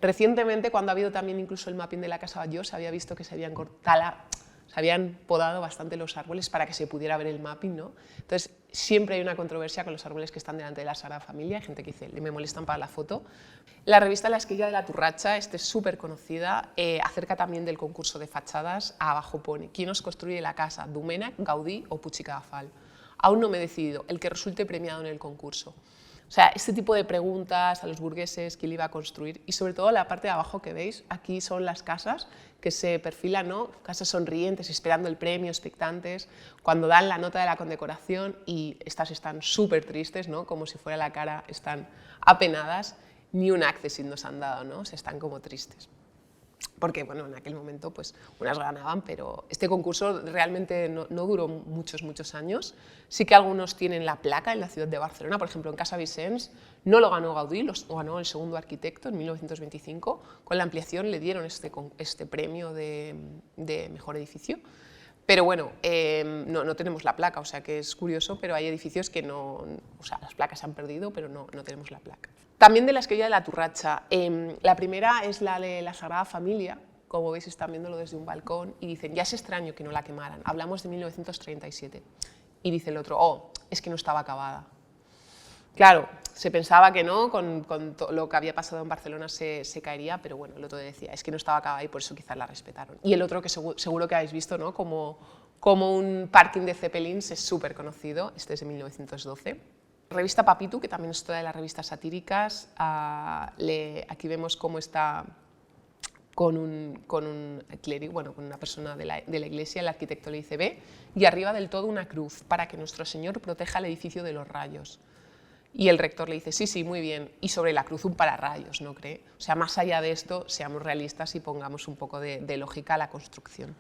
Recientemente, cuando ha habido también incluso el mapping de la Casa Batlló, se había visto que se habían podado bastante los árboles para que se pudiera ver el mapping, ¿no? Entonces, siempre hay una controversia con los árboles que están delante de la Sagrada Familia. Hay gente que dice: me molestan para la foto. La revista La Esquella de la Turratxa, es súper conocida, acerca también del concurso de fachadas. Abajo pone: ¿quién os construye la casa? ¿Domènech, Gaudí o Puig i Cadafal? Aún no me he decidido, el que resulte premiado en el concurso. O sea, este tipo de preguntas a los burgueses, quién le iba a construir, y sobre todo la parte de abajo que veis, aquí son las casas que se perfilan, ¿no? Casas sonrientes, esperando el premio, expectantes, cuando dan la nota de la condecoración, y estas están súper tristes, ¿no? Como si fuera la cara, están apenadas, ni un accessit nos han dado, ¿no? O sea, están como tristes. Porque, bueno, en aquel momento pues unas ganaban, pero este concurso realmente no duró muchos años. Sí que algunos tienen la placa en la ciudad de Barcelona, por ejemplo en Casa Vicens no lo ganó Gaudí, lo ganó el segundo arquitecto en 1925, con la ampliación le dieron este premio de mejor edificio. Pero bueno, no tenemos la placa, o sea que es curioso, pero hay edificios que no, o sea, las placas se han perdido, pero no tenemos la placa. También de La Esquella de la Turratxa, la primera es la de la Sagrada Familia, como veis están viéndolo desde un balcón, y dicen: ya es extraño que no la quemaran, hablamos de 1937. Y dice el otro: es que no estaba acabada. Claro, se pensaba que no, con todo lo que había pasado en Barcelona se caería, pero bueno, el otro decía: es que no estaba acabada y por eso quizás la respetaron. Y el otro, que seguro que habéis visto, ¿no? Como un parking de Zeppelins, es súper conocido, este es de 1912. Revista Papitu, que también es otra de las revistas satíricas, aquí vemos cómo está con un clérigo, bueno, con una persona de la iglesia, el arquitecto le dice: ve, y arriba del todo una cruz, para que nuestro Señor proteja el edificio de los rayos. Y el rector le dice: sí, muy bien, y sobre la cruz un pararrayos, ¿no cree? O sea, más allá de esto, seamos realistas y pongamos un poco de lógica a la construcción.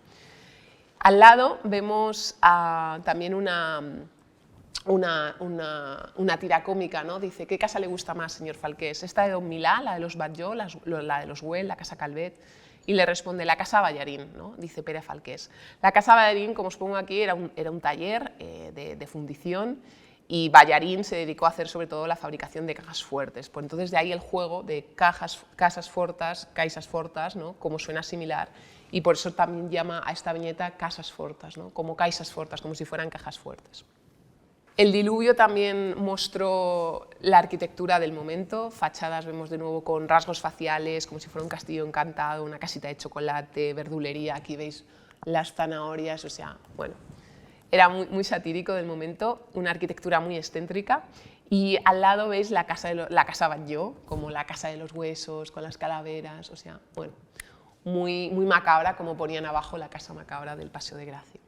Al lado vemos también una tira cómica, ¿no? Dice: ¿qué casa le gusta más, señor Falqués? ¿Esta de Don Milá, la de los Batlló, la de los Güell, la casa Calvet? Y le responde: la casa Ballarín, ¿no? Dice Pere Falqués. La casa Ballarín, como os pongo aquí, era un taller de fundición, y Ballarín se dedicó a hacer sobre todo la fabricación de cajas fuertes. Pues entonces de ahí el juego de casas fortas, caixas fortas, ¿no? Como suena similar, y por eso también llama a esta viñeta casas fortas, ¿no? Como caixas fortas, como si fueran cajas fuertes. El diluvio también mostró la arquitectura del momento, fachadas vemos de nuevo con rasgos faciales, como si fuera un castillo encantado, una casita de chocolate, verdulería, aquí veis las zanahorias, o sea, bueno, era muy satírico del momento, una arquitectura muy excéntrica, y al lado veis la casa Batlló, como la casa de los huesos, con las calaveras, o sea, bueno, muy macabra, como ponían abajo la casa macabra del Paseo de Gracia.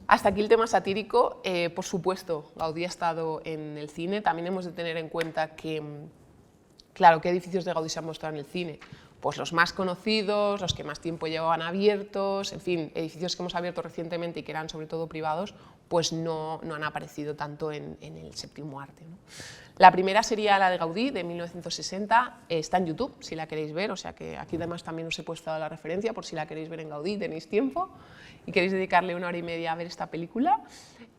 Hasta aquí el tema satírico. Por supuesto, Gaudí ha estado en el cine. También hemos de tener en cuenta que, claro, ¿qué edificios de Gaudí se han mostrado en el cine? pues los más conocidos, los que más tiempo llevaban abiertos, en fin, edificios que hemos abierto recientemente y que eran sobre todo privados, pues no han aparecido tanto en el séptimo arte, ¿no? La primera sería la de Gaudí, de 1960, está en YouTube, si la queréis ver, o sea que aquí además también os he puesto la referencia, por si la queréis ver en Gaudí, tenéis tiempo y queréis dedicarle 1 hora y media a ver esta película,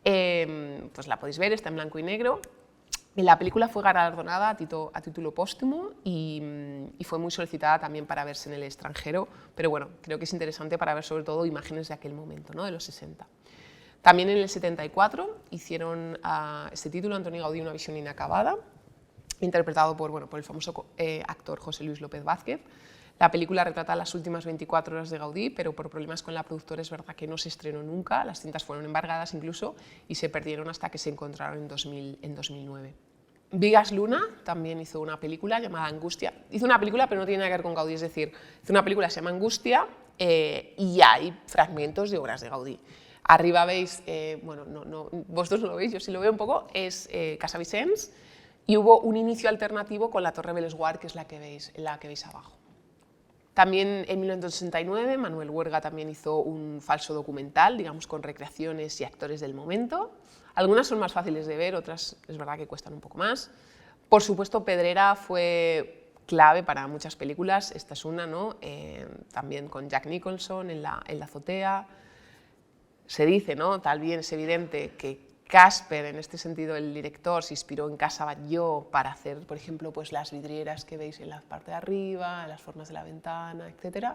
pues la podéis ver, está en blanco y negro. Y la película fue galardonada a título póstumo y fue muy solicitada también para verse en el extranjero, pero bueno, creo que es interesante para ver sobre todo imágenes de aquel momento, ¿no? De los 60. También en el 74 hicieron a este título, Antoni Gaudí, una visión inacabada, interpretado por el famoso actor José Luis López Vázquez. La película retrata las últimas 24 horas de Gaudí, pero por problemas con la productora es verdad que no se estrenó nunca, las cintas fueron embargadas incluso y se perdieron hasta que se encontraron en 2009. Vigas Luna también hizo una película llamada Angustia. Hizo una película pero no tiene nada que ver con Gaudí, es decir, hizo una película que se llama Angustia y hay fragmentos de obras de Gaudí. Arriba veis, vosotros no lo veis, yo sí lo veo un poco, es Casa Vicens y hubo un inicio alternativo con la Torre Bellesguard, que es la que veis abajo. También en 1969 Manuel Huerga también hizo un falso documental, digamos con recreaciones y actores del momento. Algunas son más fáciles de ver, otras es verdad que cuestan un poco más. Por supuesto, Pedrera fue clave para muchas películas, esta es una, ¿no? También con Jack Nicholson en la azotea. Se dice, ¿no? Tal vez es evidente que Casper, en este sentido el director, se inspiró en Casa Batlló para hacer, por ejemplo, pues las vidrieras que veis en la parte de arriba, las formas de la ventana, etc.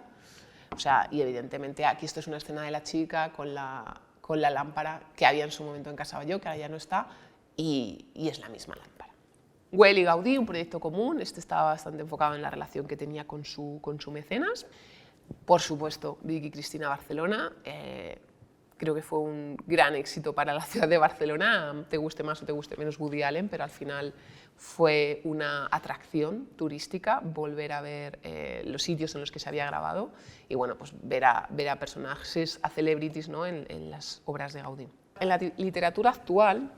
O sea, y evidentemente aquí esto es una escena de la chica con la lámpara que había en su momento en Casa Batlló, que ahora ya no está, y es la misma lámpara. Güell y Gaudí, un proyecto común, este estaba bastante enfocado en la relación que tenía con su mecenas. Por supuesto, Vic y Cristina Barcelona, creo que fue un gran éxito para la ciudad de Barcelona, te guste más o te guste menos Woody Allen, pero al final fue una atracción turística volver a ver los sitios en los que se había grabado y bueno, pues ver a personajes, a celebrities, ¿no? en las obras de Gaudí. En la literatura actual,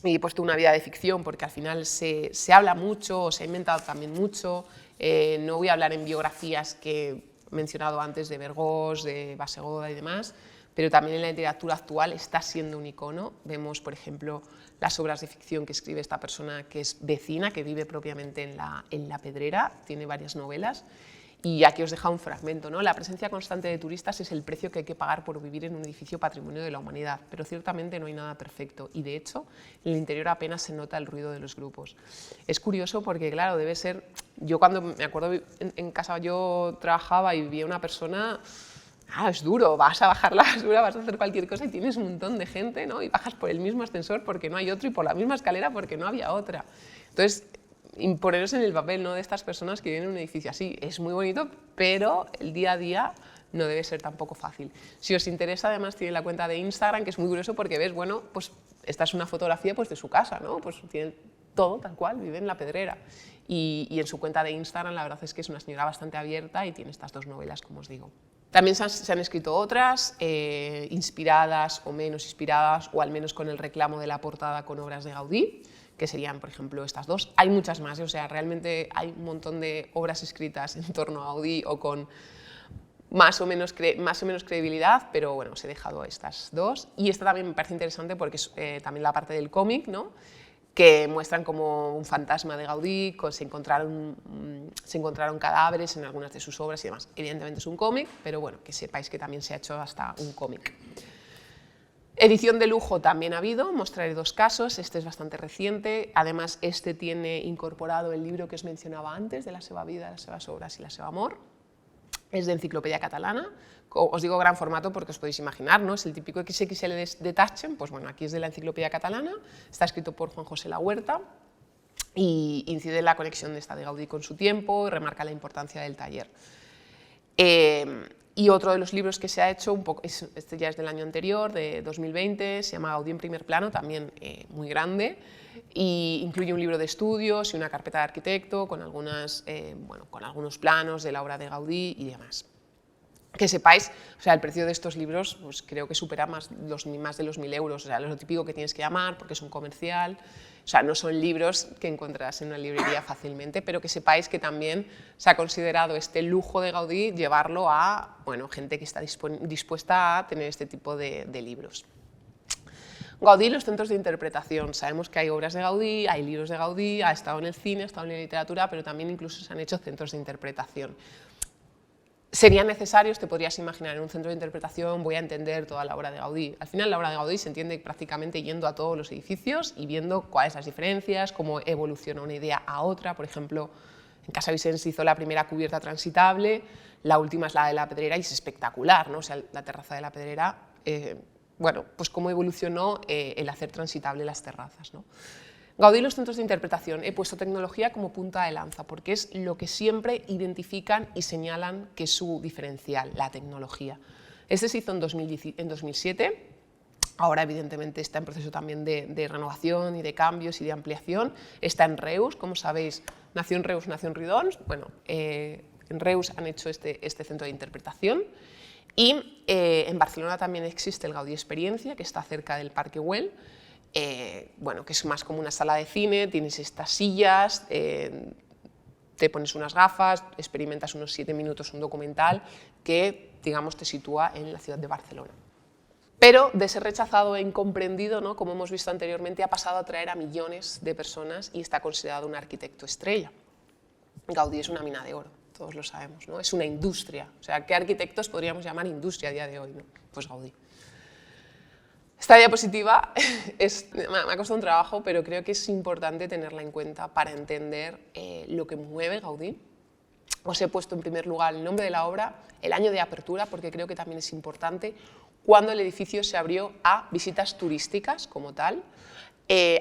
y he puesto una vida de ficción porque al final se habla mucho, se ha inventado también mucho, no voy a hablar en biografías que he mencionado antes de Vergós, de Bassegoda y demás, pero también en la literatura actual está siendo un icono. Vemos, por ejemplo, las obras de ficción que escribe esta persona que es vecina, que vive propiamente en la Pedrera, tiene varias novelas. Y aquí os deja un fragmento, ¿no? La presencia constante de turistas es el precio que hay que pagar por vivir en un edificio patrimonio de la humanidad, pero ciertamente no hay nada perfecto y de hecho en el interior apenas se nota el ruido de los grupos. Es curioso porque claro, debe ser, yo cuando me acuerdo en casa yo trabajaba y vivía una persona, es duro, vas a bajar la basura, vas a hacer cualquier cosa y tienes un montón de gente, ¿no? Y bajas por el mismo ascensor porque no hay otro y por la misma escalera porque no había otra. Entonces, poneros en el papel, ¿no? de estas personas que viven en un edificio así. Es muy bonito, pero el día a día no debe ser tampoco fácil. Si os interesa, además tiene la cuenta de Instagram, que es muy curioso porque ves, bueno, pues esta es una fotografía pues, de su casa, ¿no? Pues tiene todo tal cual, vive en la Pedrera. Y en su cuenta de Instagram la verdad es que es una señora bastante abierta y tiene estas dos novelas, como os digo. También se han escrito otras, inspiradas o menos inspiradas, o al menos con el reclamo de la portada con obras de Gaudí, que serían, por ejemplo, estas dos. Hay muchas más, o sea, realmente hay un montón de obras escritas en torno a Gaudí o con más o menos credibilidad, pero bueno, os he dejado estas dos. Y esta también me parece interesante porque es también la parte del cómic, ¿no? Que muestran como un fantasma de Gaudí, se encontraron cadáveres en algunas de sus obras y demás. Evidentemente es un cómic, pero bueno, que sepáis que también se ha hecho hasta un cómic. Edición de lujo también ha habido, mostraré dos casos, este es bastante reciente, además este tiene incorporado el libro que os mencionaba antes, de la seva vida, las seves obras y la seva amor, es de Enciclopedia Catalana, os digo gran formato porque os podéis imaginar, ¿no? Es el típico XXL de Taschen, pues bueno, aquí es de la Enciclopedia Catalana, está escrito por Juan José Lahuerta y incide en la conexión de esta de Gaudí con su tiempo y remarca la importancia del taller. Y otro de los libros que se ha hecho, este ya es del año anterior, de 2020, se llama Gaudí en primer plano, también muy grande, y incluye un libro de estudios y una carpeta de arquitecto con algunos planos de la obra de Gaudí y demás. que sepáis, o sea, el precio de estos libros pues creo que supera más de los 1.000 euros, o sea, lo típico que tienes que llamar porque es un comercial, o sea, no son libros que encontrarás en una librería fácilmente, pero que sepáis que también se ha considerado este lujo de Gaudí llevarlo a, bueno, gente que está dispuesta a tener este tipo de libros. Gaudí y los centros de interpretación. Sabemos que hay obras de Gaudí, hay libros de Gaudí, ha estado en el cine, ha estado en la literatura, pero también incluso se han hecho centros de interpretación. Serían necesarios, te podrías imaginar, en un centro de interpretación voy a entender toda la obra de Gaudí. Al final la obra de Gaudí se entiende prácticamente yendo a todos los edificios y viendo cuáles son las diferencias, cómo evoluciona una idea a otra. Por ejemplo, en Casa Vicens se hizo la primera cubierta transitable, la última es la de la Pedrera y es espectacular, ¿no? O sea, la terraza de la Pedrera, bueno, pues cómo evolucionó el hacer transitable las terrazas, ¿no? Gaudí y los centros de interpretación. He puesto tecnología como punta de lanza porque es lo que siempre identifican y señalan que es su diferencial, la tecnología. Este se hizo en 2007, ahora evidentemente está en proceso también de renovación y de cambios y de ampliación. Está en Reus, como sabéis, nació en Reus, nació en Ridons. Bueno, en Reus han hecho este centro de interpretación. Y en Barcelona también existe el Gaudí Experiencia, que está cerca del Parque Güell, bueno, que es más como una sala de cine, tienes estas sillas, te pones unas gafas, experimentas unos 7 minutos un documental que, digamos, te sitúa en la ciudad de Barcelona. Pero de ser rechazado e incomprendido, ¿no?, como hemos visto anteriormente, ha pasado a atraer a millones de personas y está considerado un arquitecto estrella. Gaudí es una mina de oro, todos lo sabemos, ¿no? Es una industria. O sea, ¿qué arquitectos podríamos llamar industria a día de hoy, ¿no? Pues Gaudí. Esta diapositiva me ha costado un trabajo, pero creo que es importante tenerla en cuenta para entender lo que mueve Gaudí. Os he puesto en primer lugar el nombre de la obra, el año de apertura, porque creo que también es importante, cuando el edificio se abrió a visitas turísticas como tal.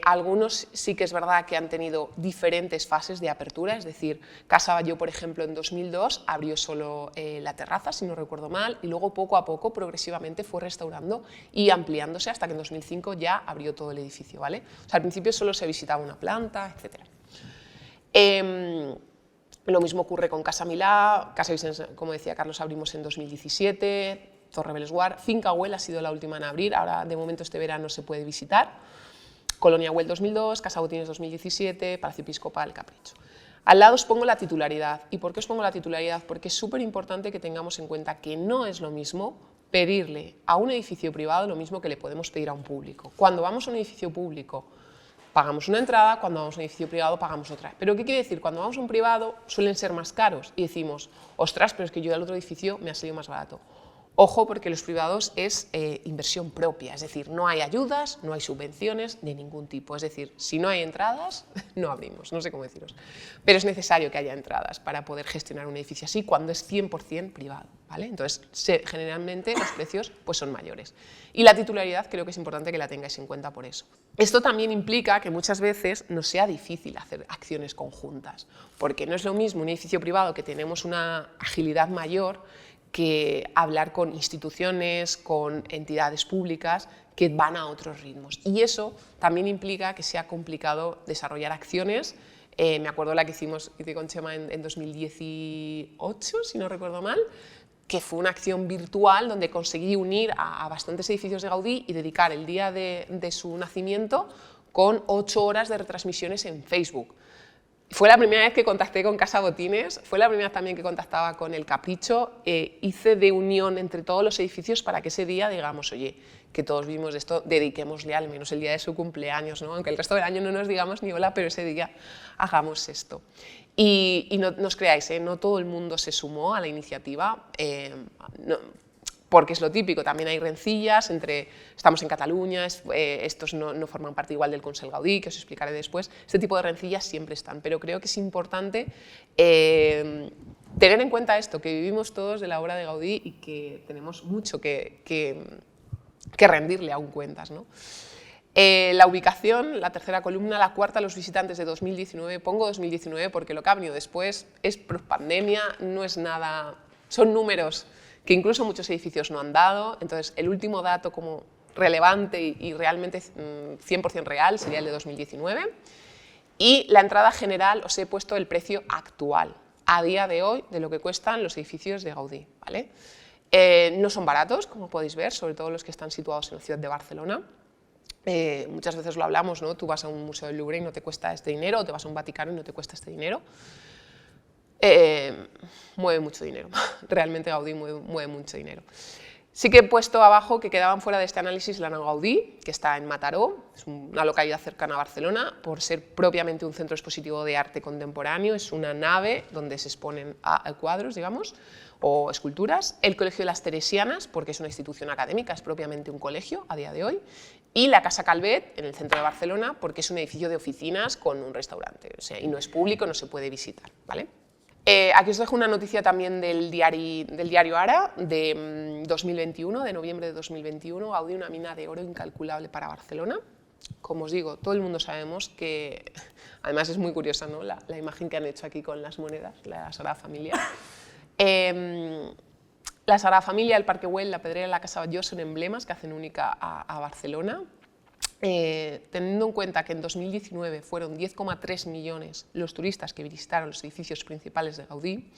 Algunos sí que es verdad que han tenido diferentes fases de apertura, es decir, Casa Batlló, por ejemplo, en 2002 abrió solo la terraza, si no recuerdo mal, y luego poco a poco, progresivamente, fue restaurando y ampliándose hasta que en 2005 ya abrió todo el edificio, ¿vale? O sea, al principio solo se visitaba una planta, etc. Lo mismo ocurre con Casa Milà, Casa Vicens, como decía Carlos, abrimos en 2017, Torre Bellesguard, Finca Güell ha sido la última en abrir, ahora de momento este verano se puede visitar. Colonia Güell 2002, Casa Botines 2017, Palacio Episcopal, Capricho. Al lado os pongo la titularidad. ¿Y por qué os pongo la titularidad? Porque es súper importante que tengamos en cuenta que no es lo mismo pedirle a un edificio privado lo mismo que le podemos pedir a un público. Cuando vamos a un edificio público pagamos una entrada, cuando vamos a un edificio privado pagamos otra. ¿Pero qué quiere decir? Cuando vamos a un privado suelen ser más caros y decimos, ostras, pero es que yo del otro edificio me ha salido más barato. Ojo, porque los privados es inversión propia, es decir, no hay ayudas, no hay subvenciones de ningún tipo. Es decir, si no hay entradas, no abrimos, no sé cómo deciros. Pero es necesario que haya entradas para poder gestionar un edificio así cuando es 100% privado, ¿vale? Entonces, generalmente los precios pues, son mayores. Y la titularidad creo que es importante que la tengáis en cuenta por eso. Esto también implica que muchas veces nos sea difícil hacer acciones conjuntas, porque no es lo mismo un edificio privado que tenemos una agilidad mayor que hablar con instituciones, con entidades públicas que van a otros ritmos. Y eso también implica que sea complicado desarrollar acciones. Me acuerdo la que hice con Chema en 2018, si no recuerdo mal, que fue una acción virtual donde conseguí unir a bastantes edificios de Gaudí y dedicar el día de su nacimiento con 8 horas de retransmisiones en Facebook. Fue la primera vez que contacté con Casa Botines, fue la primera vez también que contactaba con el Capricho, hice de unión entre todos los edificios para que ese día digamos, oye, que todos vimos esto, dediquémosle al menos el día de su cumpleaños, ¿no? Aunque el resto del año no nos digamos ni hola, pero ese día hagamos esto. Y no os creáis, no todo el mundo se sumó a la iniciativa, porque es lo típico, también hay rencillas entre, estamos en Cataluña, estos no forman parte igual del Consell Gaudí, que os explicaré después, este tipo de rencillas siempre están, pero creo que es importante tener en cuenta esto, que vivimos todos de la obra de Gaudí y que tenemos mucho que rendirle aún cuentas, ¿no? La ubicación, la tercera columna, la cuarta, los visitantes de 2019, pongo 2019 porque lo que ha venido después es pospandemia, no es nada, son números que incluso muchos edificios no han dado, entonces el último dato como relevante y realmente 100% real sería el de 2019. Y la entrada general os he puesto el precio actual, a día de hoy, de lo que cuestan los edificios de Gaudí, ¿vale? No son baratos, como podéis ver, sobre todo los que están situados en la ciudad de Barcelona. Muchas veces lo hablamos, ¿no? Tú vas a un museo del Louvre y no te cuesta este dinero, o te vas a un Vaticano y no te cuesta este dinero. Mueve mucho dinero, realmente Gaudí mueve mucho dinero. Sí que he puesto abajo que quedaban fuera de este análisis la nau Gaudí, que está en Mataró, es una localidad cercana a Barcelona, por ser propiamente un centro expositivo de arte contemporáneo. Es una nave donde se exponen cuadros, digamos, o esculturas. El Colegio de las Teresianas, porque es una institución académica, es propiamente un colegio a día de hoy. Y la Casa Calvet, en el centro de Barcelona, porque es un edificio de oficinas con un restaurante, o sea, y no es público, no se puede visitar, ¿vale? Aquí os dejo una noticia también del diario Ara, de 2021, de noviembre de 2021, Gaudí, una mina de oro incalculable para Barcelona. Como os digo, todo el mundo sabemos que, además es muy curiosa, ¿no? la imagen que han hecho aquí con las monedas, la Sagrada Familia. La Sagrada Familia, el Parque Güell, la Pedrera y la Casa Batlló son emblemas que hacen única a Barcelona. Teniendo en cuenta que en 2019 fueron 10,3 millones los turistas que visitaron los edificios principales de Gaudí,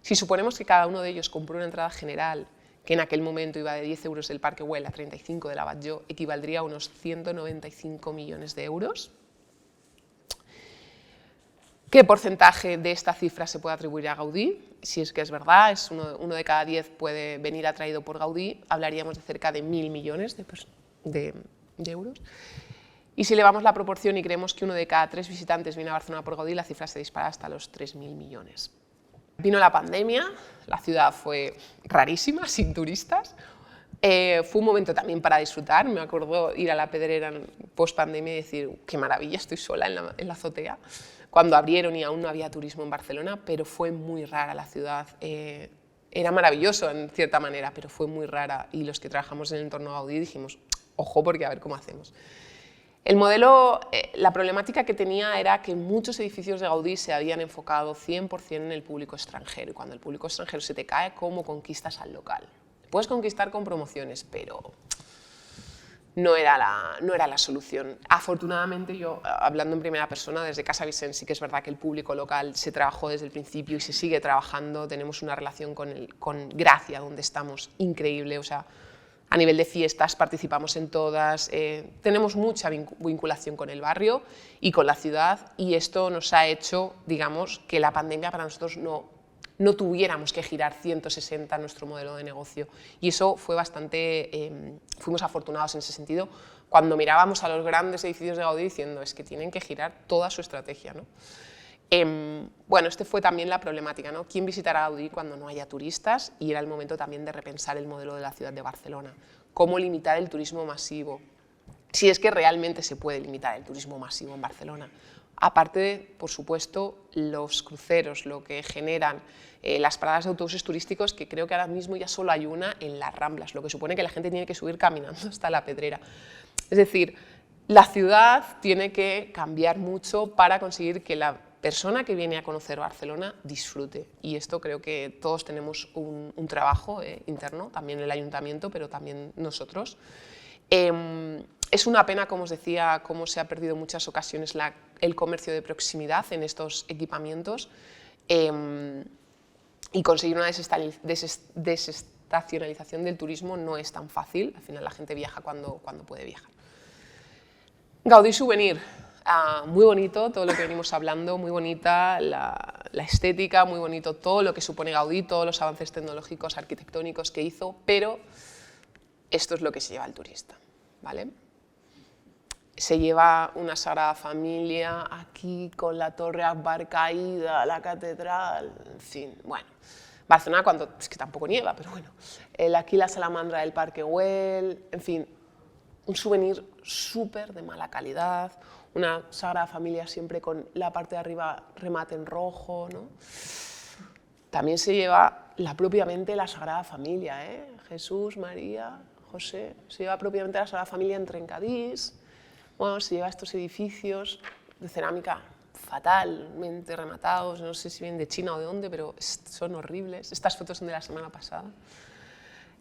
si suponemos que cada uno de ellos compró una entrada general, que en aquel momento iba de 10 euros del Parque Güell a 35 de la Batlló, equivaldría a unos 195 millones de euros. ¿Qué porcentaje de esta cifra se puede atribuir a Gaudí? Si es que es verdad, es uno de cada 10 puede venir atraído por Gaudí, hablaríamos de cerca de 1.000 millones de euros. Y si elevamos la proporción y creemos que uno de cada 3 visitantes viene a Barcelona por Gaudí, la cifra se dispara hasta los 3.000 millones. Vino la pandemia, la ciudad fue rarísima, sin turistas. Fue un momento también para disfrutar. Me acuerdo ir a la Pedrera post-pandemia y decir, qué maravilla, estoy sola en la azotea, cuando abrieron y aún no había turismo en Barcelona, pero fue muy rara la ciudad. Era maravilloso en cierta manera, pero fue muy rara, y los que trabajamos en el entorno Gaudí dijimos, ojo, porque a ver cómo hacemos. El modelo, la problemática que tenía era que muchos edificios de Gaudí se habían enfocado 100% en el público extranjero, y cuando el público extranjero se te cae, ¿cómo conquistas al local? Puedes conquistar con promociones, pero no era la solución. Afortunadamente, yo, hablando en primera persona, desde Casa Vicent, sí que es verdad que el público local se trabajó desde el principio y se sigue trabajando. Tenemos una relación con Gracia, donde estamos, increíble. O sea, a nivel de fiestas participamos en todas, tenemos mucha vinculación con el barrio y con la ciudad, y esto nos ha hecho, digamos, que la pandemia para nosotros no tuviéramos que girar 160 nuestro modelo de negocio, y eso fue bastante, fuimos afortunados en ese sentido, cuando mirábamos a los grandes edificios de Gaudí diciendo es que tienen que girar toda su estrategia, ¿no? Bueno, fue también la problemática, ¿no? ¿Quién visitará Gaudí cuando no haya turistas? Y era el momento también de repensar el modelo de la ciudad de Barcelona. ¿Cómo limitar el turismo masivo? Si es que realmente se puede limitar el turismo masivo en Barcelona. Aparte de, por supuesto, los cruceros, lo que generan las paradas de autobuses turísticos, que creo que ahora mismo ya solo hay una en las Ramblas, lo que supone que la gente tiene que subir caminando hasta la Pedrera. Es decir, la ciudad tiene que cambiar mucho para conseguir que la persona que viene a conocer Barcelona disfrute, y esto creo que todos tenemos un trabajo interno, también el ayuntamiento, pero también nosotros. Es una pena, como os decía, cómo se ha perdido en muchas ocasiones el comercio de proximidad en estos equipamientos, y conseguir una desestacionalización del turismo no es tan fácil. Al final la gente viaja cuando puede viajar. Gaudí Souvenir, muy bonito todo lo que venimos hablando, muy bonita la estética, muy bonito todo lo que supone Gaudí, todos los avances tecnológicos, arquitectónicos que hizo, pero esto es lo que se lleva el turista, ¿vale? Se lleva una Sagrada Familia aquí con la Torre Akbar caída, la catedral, en fin, bueno. Barcelona, es que tampoco nieva, pero bueno. Aquí la salamandra del Parque Güell, en fin, un souvenir súper de mala calidad, una Sagrada Familia siempre con la parte de arriba remate en rojo, ¿no? También se lleva propiamente la Sagrada Familia, Jesús, María, José, se lleva propiamente la Sagrada Familia en trencadís. Bueno, se lleva estos edificios de cerámica fatalmente rematados, no sé si vienen de China o de dónde, pero son horribles. Estas fotos son de la semana pasada.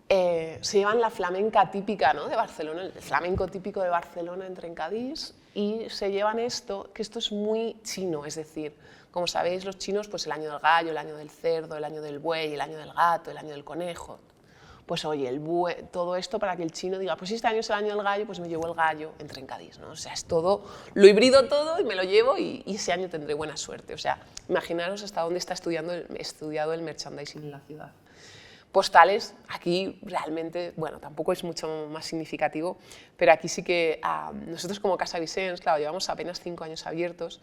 Se llevan la flamenca típica, ¿no?, de Barcelona, el flamenco típico de Barcelona en trencadís, y se llevan esto, que esto es muy chino, es decir, como sabéis los chinos, pues el año del gallo, el año del cerdo, el año del buey, el año del gato, el año del conejo. pues oye, el búho, todo esto para que el chino diga, pues si este año es el año del gallo, pues me llevo el gallo en Trencadís, ¿no? O sea, es todo, lo hibrido todo y me lo llevo y ese año tendré buena suerte. O sea, imaginaros hasta dónde está estudiado el merchandising en la ciudad. Postales, aquí realmente, bueno, tampoco es mucho más significativo, pero aquí sí que nosotros como Casa Vicens, claro, llevamos apenas 5 años abiertos,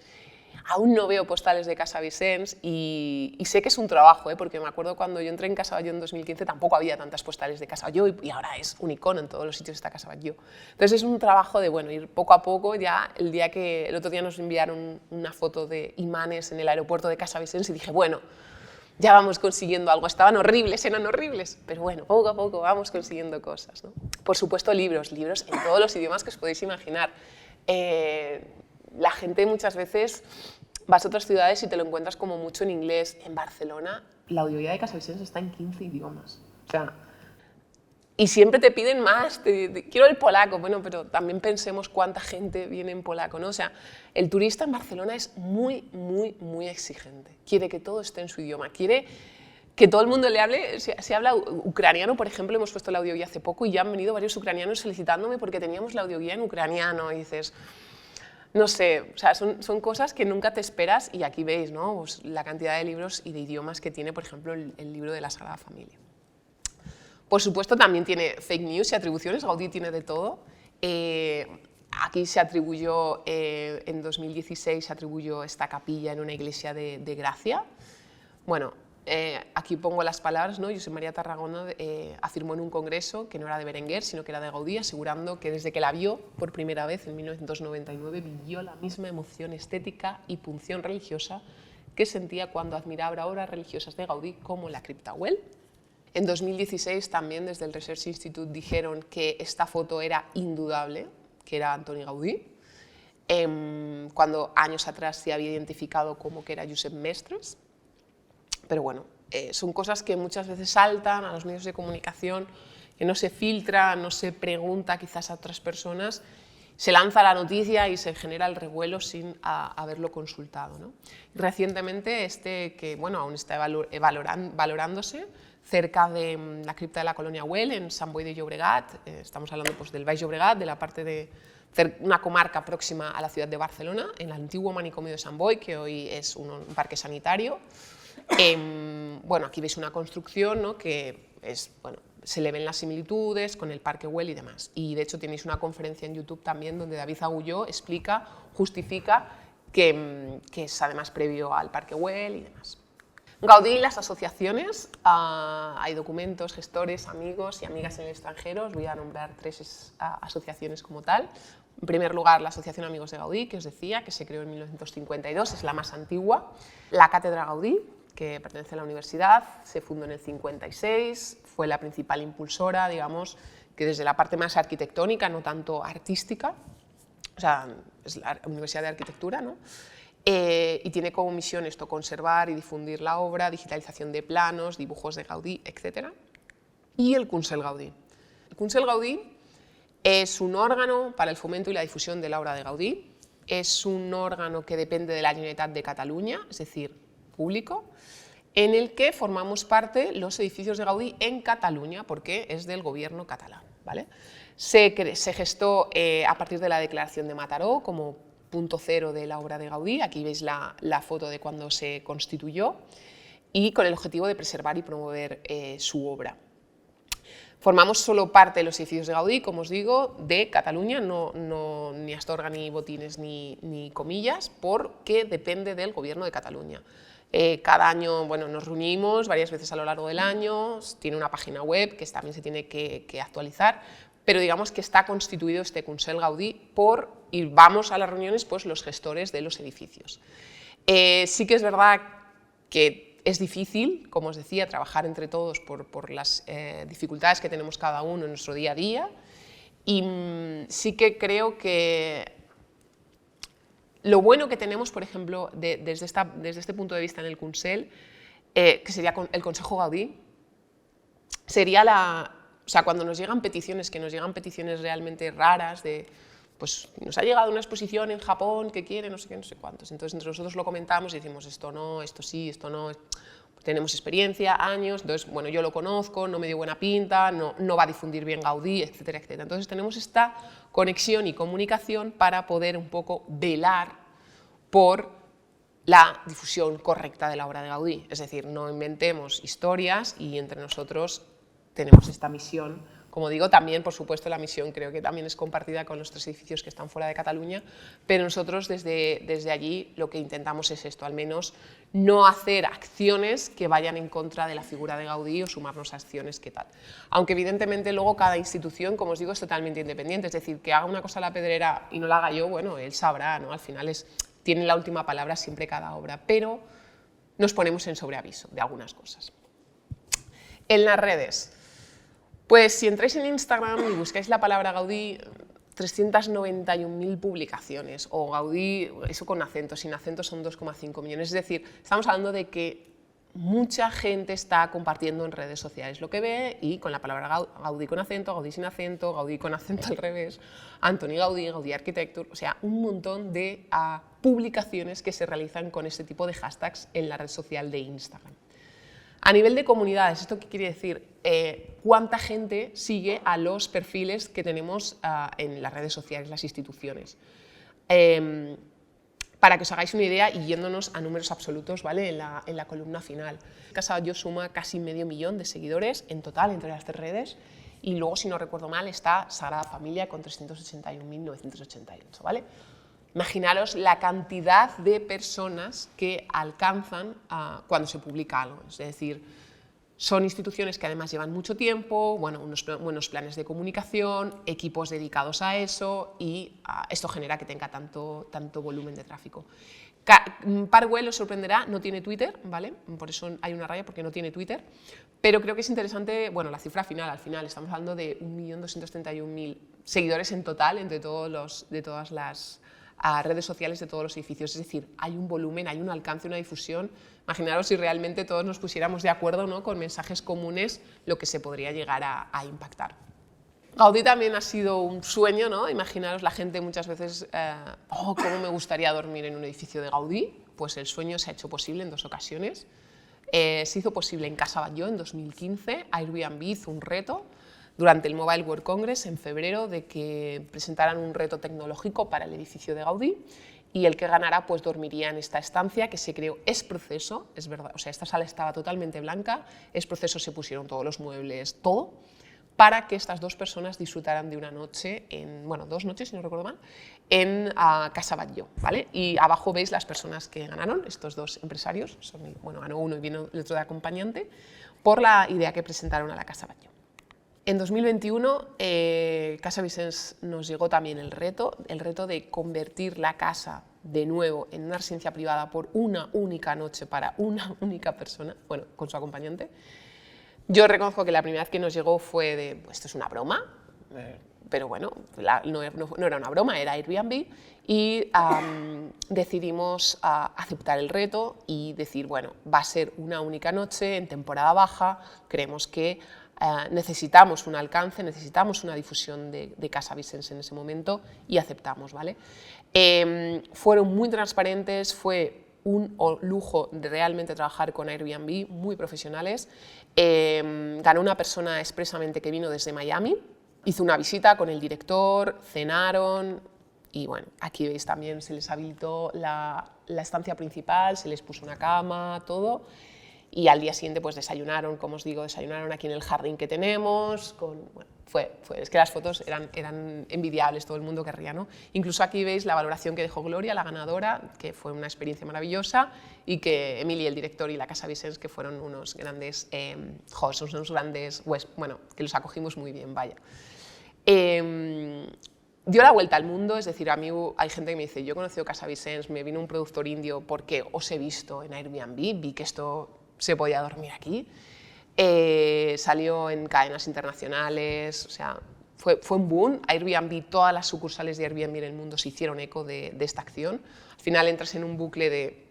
aún no veo postales de Casa Vicens y sé que es un trabajo, porque me acuerdo cuando yo entré en Casa Batlló en 2015 tampoco había tantas postales de Casa Batlló y ahora es un icono, en todos los sitios está Casa Batlló. Entonces es un trabajo de, bueno, ir poco a poco. Ya el otro día nos enviaron una foto de imanes en el aeropuerto de Casa Vicens y dije, bueno, ya vamos consiguiendo algo. Eran horribles, pero bueno, poco a poco vamos consiguiendo cosas, ¿no? Por supuesto, libros en todos los idiomas que os podéis imaginar. La gente muchas veces vas a otras ciudades y te lo encuentras como mucho en inglés. En Barcelona, la audioguía de Casa Vicens está en 15 idiomas. O sea, y siempre te piden más, quiero el polaco, bueno, pero también pensemos cuánta gente viene en polaco, ¿no? O sea, el turista en Barcelona es muy, muy, muy exigente. Quiere que todo esté en su idioma, quiere que todo el mundo le hable. Se habla ucraniano, por ejemplo, hemos puesto la audioguía hace poco y ya han venido varios ucranianos felicitándome porque teníamos la audioguía en ucraniano y dices, no sé, o sea, son cosas que nunca te esperas y aquí veis, ¿no? Pues la cantidad de libros y de idiomas que tiene, por ejemplo, el libro de la Sagrada Familia. Por supuesto, también tiene fake news y atribuciones. Gaudí tiene de todo. Aquí se atribuyó, en 2016, se atribuyó esta capilla en una iglesia de Gracia. Bueno, aquí pongo las palabras, ¿no? Josep María Tarragona afirmó en un congreso que no era de Berenguer, sino que era de Gaudí, asegurando que desde que la vio por primera vez en 1999 vivió la misma emoción estética y punción religiosa que sentía cuando admiraba obras religiosas de Gaudí como la Cripta Güell. En 2016 también desde el Research Institute dijeron que esta foto era indudable, que era Antoni Gaudí, cuando años atrás se había identificado como que era Josep Mestres. Pero bueno, son cosas que muchas veces saltan a los medios de comunicación, que no se filtra, no se pregunta quizás a otras personas, se lanza la noticia y se genera el revuelo sin haberlo consultado, ¿no? Recientemente, que bueno, aún está valorándose, cerca de la cripta de la Colonia Güell, en Sant Boi de Llobregat, estamos hablando pues, del Baix Llobregat, de la parte de una comarca próxima a la ciudad de Barcelona, en el antiguo manicomio de Sant Boi, que hoy es un parque sanitario. Bueno, aquí veis una construcción, ¿no? Que es, bueno, se le ven las similitudes con el Parque Güell y demás. Y de hecho tenéis una conferencia en YouTube también donde David Agulló explica, justifica que es además previo al Parque Güell y demás. Gaudí y las asociaciones, hay documentos, gestores, amigos y amigas en el extranjero. Os voy a nombrar 3 asociaciones como tal. En primer lugar, la Asociación Amigos de Gaudí, que os decía, que se creó en 1952, es la más antigua. La Cátedra Gaudí, que pertenece a la universidad, se fundó en el 56, fue la principal impulsora, digamos, que desde la parte más arquitectónica, no tanto artística, o sea, es la Universidad de Arquitectura, ¿no? Y tiene como misión esto, conservar y difundir la obra, digitalización de planos, dibujos de Gaudí, etc. Y el Consell Gaudí. El Consell Gaudí es un órgano para el fomento y la difusión de la obra de Gaudí, es un órgano que depende de la Generalitat de Cataluña, es decir, público, en el que formamos parte los edificios de Gaudí en Cataluña, porque es del gobierno catalán, ¿vale? Se gestó a partir de la Declaración de Mataró como punto cero de la obra de Gaudí. Aquí veis la foto de cuando se constituyó y con el objetivo de preservar y promover su obra. Formamos solo parte de los edificios de Gaudí, como os digo, de Cataluña, ni Astorga, ni Botines, ni Comillas, porque depende del gobierno de Cataluña. Cada año, bueno, nos reunimos varias veces a lo largo del año, tiene una página web que también se tiene que actualizar, pero digamos que está constituido este Consell Gaudí y vamos a las reuniones pues, los gestores de los edificios. Sí que es verdad que es difícil, como os decía, trabajar entre todos por las dificultades que tenemos cada uno en nuestro día a día, y sí que creo que lo bueno que tenemos, por ejemplo, desde este punto de vista en el Consell, que sería el Consejo Gaudí, sería o sea, cuando nos llegan peticiones, que nos llegan peticiones realmente raras de, pues nos ha llegado una exposición en Japón que quiere no sé qué, no sé cuántos. Entonces entre nosotros lo comentamos y decimos esto no, esto sí, esto no. Pues tenemos experiencia, años, entonces, bueno, yo lo conozco, no me dio buena pinta, no va a difundir bien Gaudí, etcétera, etcétera. Entonces tenemos esta conexión y comunicación para poder un poco velar por la difusión correcta de la obra de Gaudí. Es decir, no inventemos historias y entre nosotros tenemos esta misión. Como digo, también, por supuesto, la misión creo que también es compartida con los 3 edificios que están fuera de Cataluña, pero nosotros desde allí lo que intentamos es esto, al menos no hacer acciones que vayan en contra de la figura de Gaudí o sumarnos a acciones que tal. Aunque evidentemente luego cada institución, como os digo, es totalmente independiente, es decir, que haga una cosa la Pedrera y no la haga yo, bueno, él sabrá, ¿no? Al final tiene la última palabra siempre cada obra, pero nos ponemos en sobreaviso de algunas cosas. En las redes. Pues si entráis en Instagram y buscáis la palabra Gaudí, 391.000 publicaciones, o Gaudí, eso con acento, sin acento son 2,5 millones. Es decir, estamos hablando de que mucha gente está compartiendo en redes sociales lo que ve y con la palabra Gaudí con acento, Gaudí sin acento, Gaudí con acento al revés, Antoni Gaudí, Gaudí Architecture, o sea, un montón de publicaciones que se realizan con este tipo de hashtags en la red social de Instagram. A nivel de comunidades, ¿esto qué quiere decir? ¿Cuánta gente sigue a los perfiles que tenemos en las redes sociales, las instituciones? Para que os hagáis una idea y yéndonos a números absolutos, ¿vale? en la columna final. Casa Batlló suma casi medio millón de seguidores en total entre las 3 redes y luego, si no recuerdo mal, está Sagrada Familia con 381.988, ¿vale? Imaginaros la cantidad de personas que alcanzan cuando se publica algo, es decir, son instituciones que además llevan mucho tiempo, bueno, unos buenos planes de comunicación, equipos dedicados a eso y esto genera que tenga tanto volumen de tráfico. Parkwell os sorprenderá, no tiene Twitter, ¿vale? Por eso hay una raya, porque no tiene Twitter, pero creo que es interesante, bueno, la cifra final, al final estamos hablando de 1.231.000 seguidores en total entre de todas las redes sociales de todos los edificios, es decir, hay un volumen, hay un alcance, una difusión. Imaginaros si realmente todos nos pusiéramos de acuerdo, ¿no?, con mensajes comunes, lo que se podría llegar a impactar. Gaudí también ha sido un sueño, ¿no? Imaginaros la gente muchas veces, cómo me gustaría dormir en un edificio de Gaudí, pues el sueño se ha hecho posible en 2 ocasiones. Se hizo posible en Casa Batlló en 2015, Airbnb hizo un reto durante el Mobile World Congress en febrero de que presentaran un reto tecnológico para el edificio de Gaudí y el que ganara pues dormiría en esta estancia que se creó es proceso, es verdad, o sea, esta sala estaba totalmente blanca, es proceso, se pusieron todos los muebles, todo, para que estas 2 personas disfrutaran de una noche, bueno, 2 noches si no recuerdo mal, en Casa Batlló, ¿vale? Y abajo veis las personas que ganaron, estos 2 empresarios, bueno, ganó uno y vino el otro de acompañante, por la idea que presentaron a la Casa Batlló. En 2021, Casa Vicens nos llegó también el reto de convertir la casa de nuevo en una residencia privada por una única noche para una única persona, bueno, con su acompañante. Yo reconozco que la primera vez que nos llegó fue de, pues, esto es una broma, pero bueno, no era una broma, era Airbnb, y decidimos aceptar el reto y decir, bueno, va a ser una única noche en temporada baja, creemos que necesitamos un alcance, necesitamos una difusión de Casa Vicens en ese momento y aceptamos, ¿vale? Fueron muy transparentes, fue un lujo de realmente trabajar con Airbnb, muy profesionales. Ganó una persona expresamente que vino desde Miami, hizo una visita con el director, cenaron y bueno, aquí veis también se les habilitó la estancia principal, se les puso una cama, todo. Y al día siguiente pues desayunaron, como os digo, desayunaron aquí en el jardín que tenemos, bueno, es que las fotos eran envidiables, todo el mundo querría, ¿no? Incluso aquí veis la valoración que dejó Gloria, la ganadora, que fue una experiencia maravillosa, y que Emili, el director, y la Casa Vicens, que fueron unos grandes hosts, unos grandes, bueno, que los acogimos muy bien, vaya. Dio la vuelta al mundo, es decir, a mí hay gente que me dice, yo he conocido Casa Vicens, me vino un productor indio porque os he visto en Airbnb, vi que esto se podía dormir aquí, salió en cadenas internacionales, o sea, fue un boom. Airbnb, todas las sucursales de Airbnb en el mundo se hicieron eco de esta acción. Al final entras en un bucle de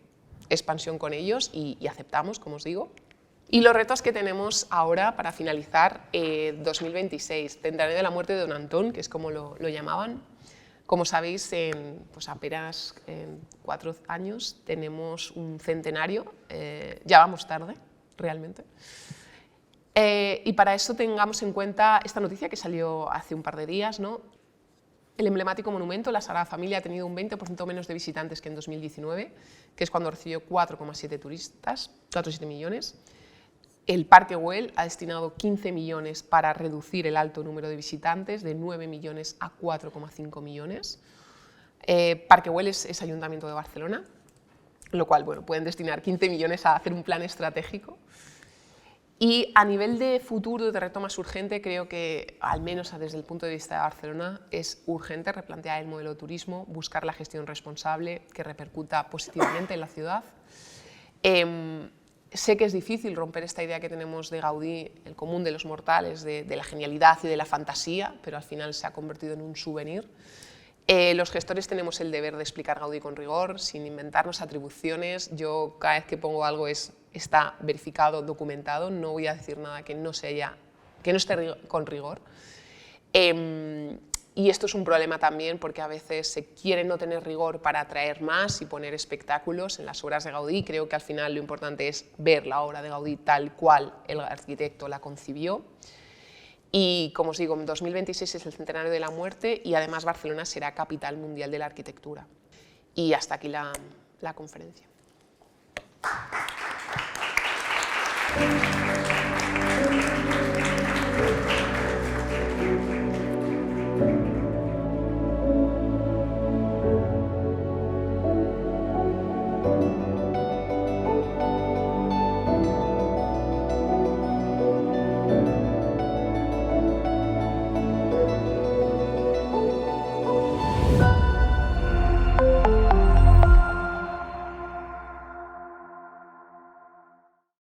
expansión con ellos y aceptamos, como os digo. Y los retos que tenemos ahora para finalizar 2026, Centenario de la muerte de Don Antón, que es como lo llamaban. Como sabéis, pues apenas en 4 años tenemos un centenario, ya vamos tarde, realmente. Y para eso tengamos en cuenta esta noticia que salió hace un par de días, ¿no? El emblemático monumento, la Sagrada Familia, ha tenido un 20% menos de visitantes que en 2019, que es cuando recibió 4,7 millones. El Parque Güell ha destinado 15 millones para reducir el alto número de visitantes, de 9 millones a 4,5 millones. Parque Güell es Ayuntamiento de Barcelona, lo cual, bueno, pueden destinar 15 millones a hacer un plan estratégico. Y a nivel de futuro, de reto más urgente, creo que, al menos desde el punto de vista de Barcelona, es urgente replantear el modelo de turismo, buscar la gestión responsable que repercuta positivamente en la ciudad. Sé que es difícil romper esta idea que tenemos de Gaudí, el común de los mortales, de la genialidad y de la fantasía, pero al final se ha convertido en un souvenir. Los gestores tenemos el deber de explicar Gaudí con rigor, sin inventarnos atribuciones. Yo cada vez que pongo algo está verificado, documentado, no voy a decir nada que no esté con rigor. Y esto es un problema también porque a veces se quiere no tener rigor para atraer más y poner espectáculos en las obras de Gaudí. Creo que al final lo importante es ver la obra de Gaudí tal cual el arquitecto la concibió. Y como os digo, en 2026 es el centenario de la muerte y además Barcelona será capital mundial de la arquitectura. Y hasta aquí la conferencia.